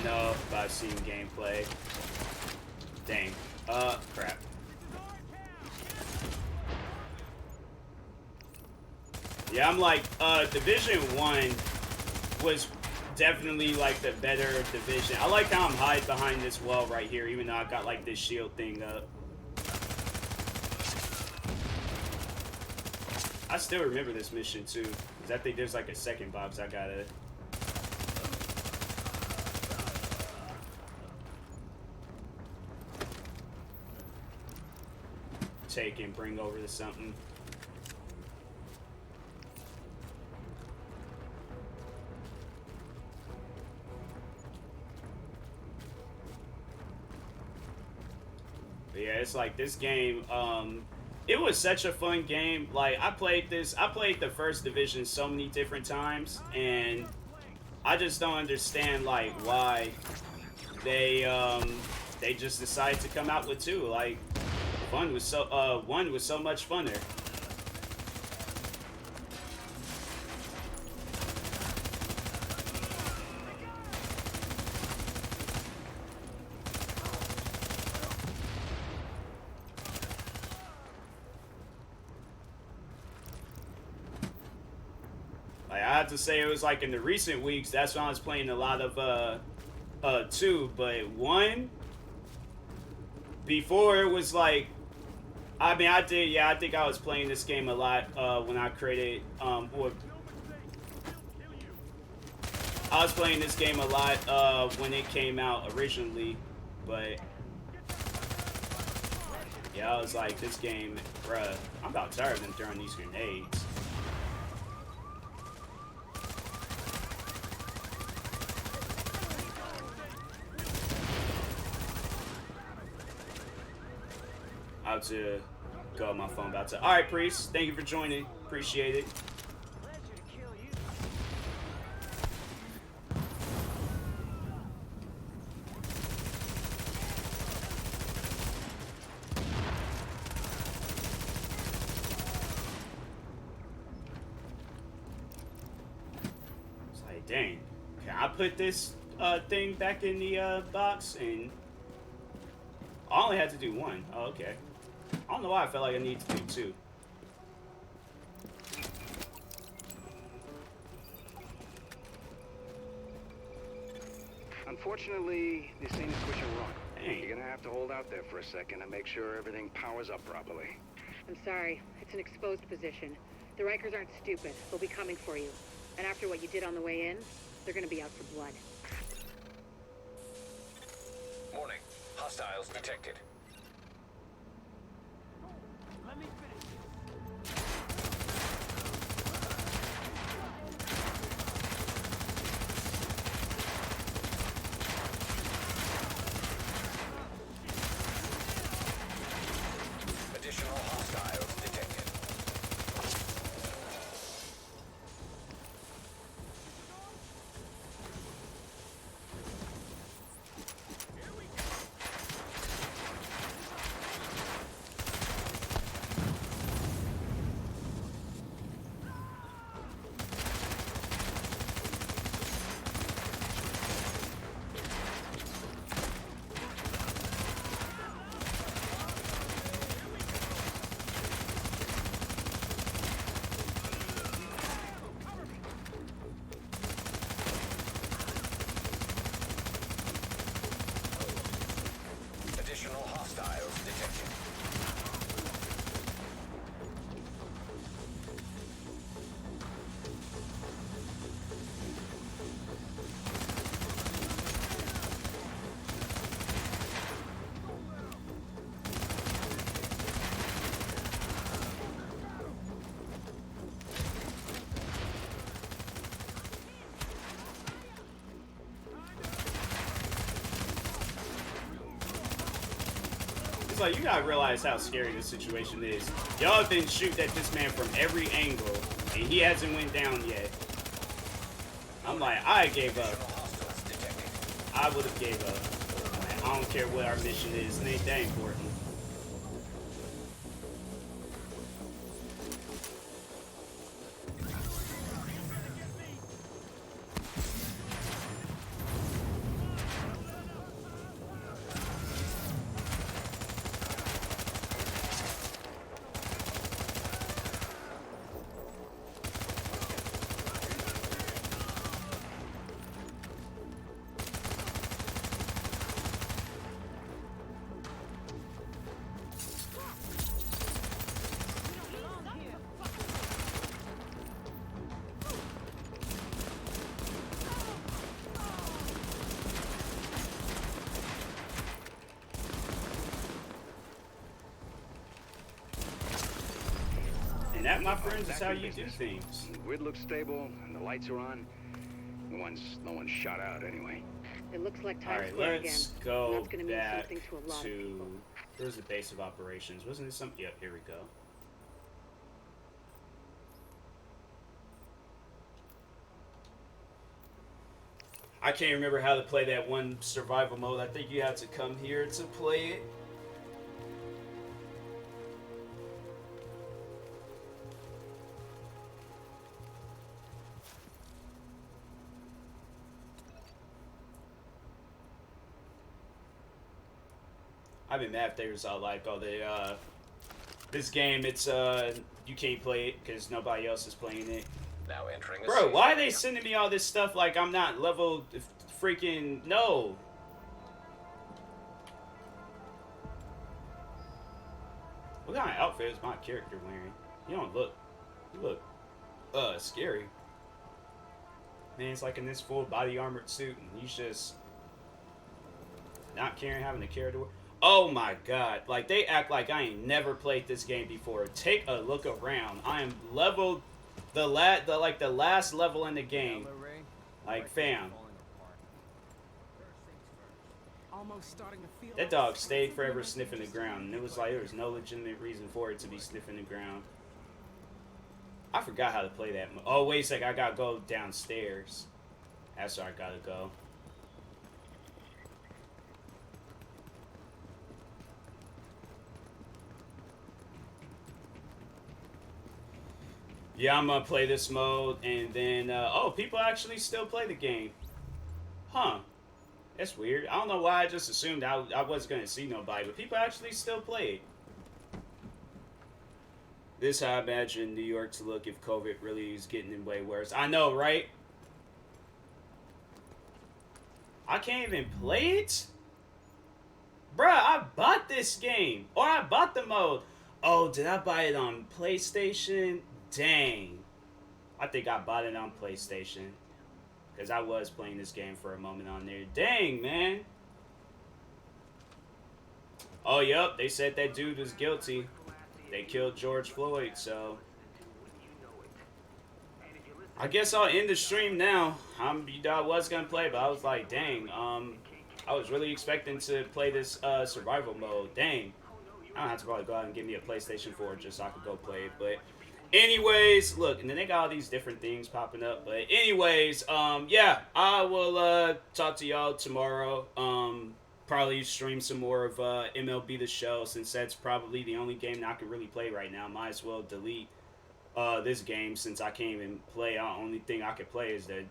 No, but I've seen gameplay. Dang. Crap. Yeah, I'm like, Division 1 was definitely like the better division. I like how I'm hiding behind this wall right here, even though I got like this shield thing up. I still remember this mission too, because I think there's like a second box I gotta take and bring over to something. But yeah, it's like this game, it was such a fun game. Like I played the first division so many different times, and I just don't understand like why they just decided to come out with two. Like one was so much funner. Like, I have to say, it was like in the recent weeks, that's when I was playing a lot of 2, but 1 before it was like, I mean, I think I was playing this game a lot when I created I was playing this game a lot when it came out originally, but yeah, I was like, this game, bruh, I'm about tired of them throwing these grenades. About to go on my phone. About to. All right, Priest. Thank you for joining. Appreciate it. It's like, dang. Can I put this thing back in the box? And I only had to do 1. Oh, okay. I don't know why I felt like I need to do 2. Unfortunately, this thing is switching wrong. Dang. You're gonna have to hold out there for a second and make sure everything powers up properly. I'm sorry. It's an exposed position. The Rikers aren't stupid. They'll be coming for you. And after what you did on the way in, they're gonna be out for blood. Warning. Hostiles detected. Let me finish. Additional hostiles detected. Additional hostiles detected. It's like, you gotta realize how scary this situation is. Y'all have been shooting at this man from every angle, and he hasn't went down yet. I'm like, I gave up. I would have gave up. Like, I don't care what our mission is. It ain't that important. And that, my friends, is how you do things. The grid looks stable, and the lights are on. No one's shot out anyway. It looks like All Times right, Square again. let's And go that's gonna mean back something to a lot of people. where's the base of operations? Wasn't it something? Yep, here we go. I can't remember how to play that one survival mode. I think you have to come here to play it. I've been mad if there's like, oh, this game, it's you can't play it because nobody else is playing it. Now entering a Bro, safe why are area. they sending me all this stuff like I'm not level freaking... No. What kind of outfit is my character wearing? You don't look... You look... scary. Man, it's like in this full body armored suit, and he's just... not caring having the character... Oh my god. Like, they act like I ain't never played this game before. Take a look around. I am leveled... The last level in the game. Like, fam. That dog stayed forever sniffing the ground, and it was like there was no legitimate reason for it to be sniffing the ground. I forgot how to play that. Oh, wait a sec, I gotta go downstairs. That's where I gotta go. Yeah, I'm gonna play this mode, and then, oh, people actually still play the game. Huh. That's weird. I don't know why I just assumed I wasn't gonna see nobody, but people actually still play it. This how I imagine New York to look if COVID really is getting way worse. I know, right? I can't even play it? Bruh, I bought this game. Or I bought the mode. Oh, did I buy it on PlayStation? Dang. I think I bought it on PlayStation. Because I was playing this game for a moment on there. Dang, man. Oh, yup. They said that dude was guilty. They killed George Floyd, so... I guess I'll end the stream now. I was going to play, but I was like, dang. I was really expecting to play this survival mode. Dang. I don't have to probably go out and give me a PlayStation 4 just so I could go play it. But anyways, look, and then they got all these different things popping up. But anyways, yeah, I will talk to y'all tomorrow. Probably stream some more of MLB The Show, since that's probably the only game that I can really play right now. Might as well delete this game since I can't even play. The only thing I could play is the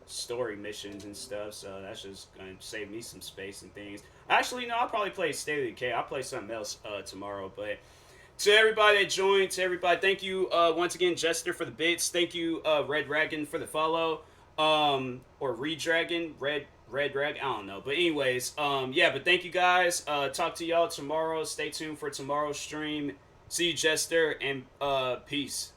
story missions and stuff, so that's just gonna save me some space and things. Actually, no, I'll probably play State of Decay. I'll play something else tomorrow. But to everybody that joined, to everybody, thank you once again, Jester, for the bits. Thank you, Red Dragon, for the follow. Or Redragon, Red Dragon, I don't know. But anyways, yeah, but thank you guys. Talk to y'all tomorrow. Stay tuned for tomorrow's stream. See you, Jester, and peace.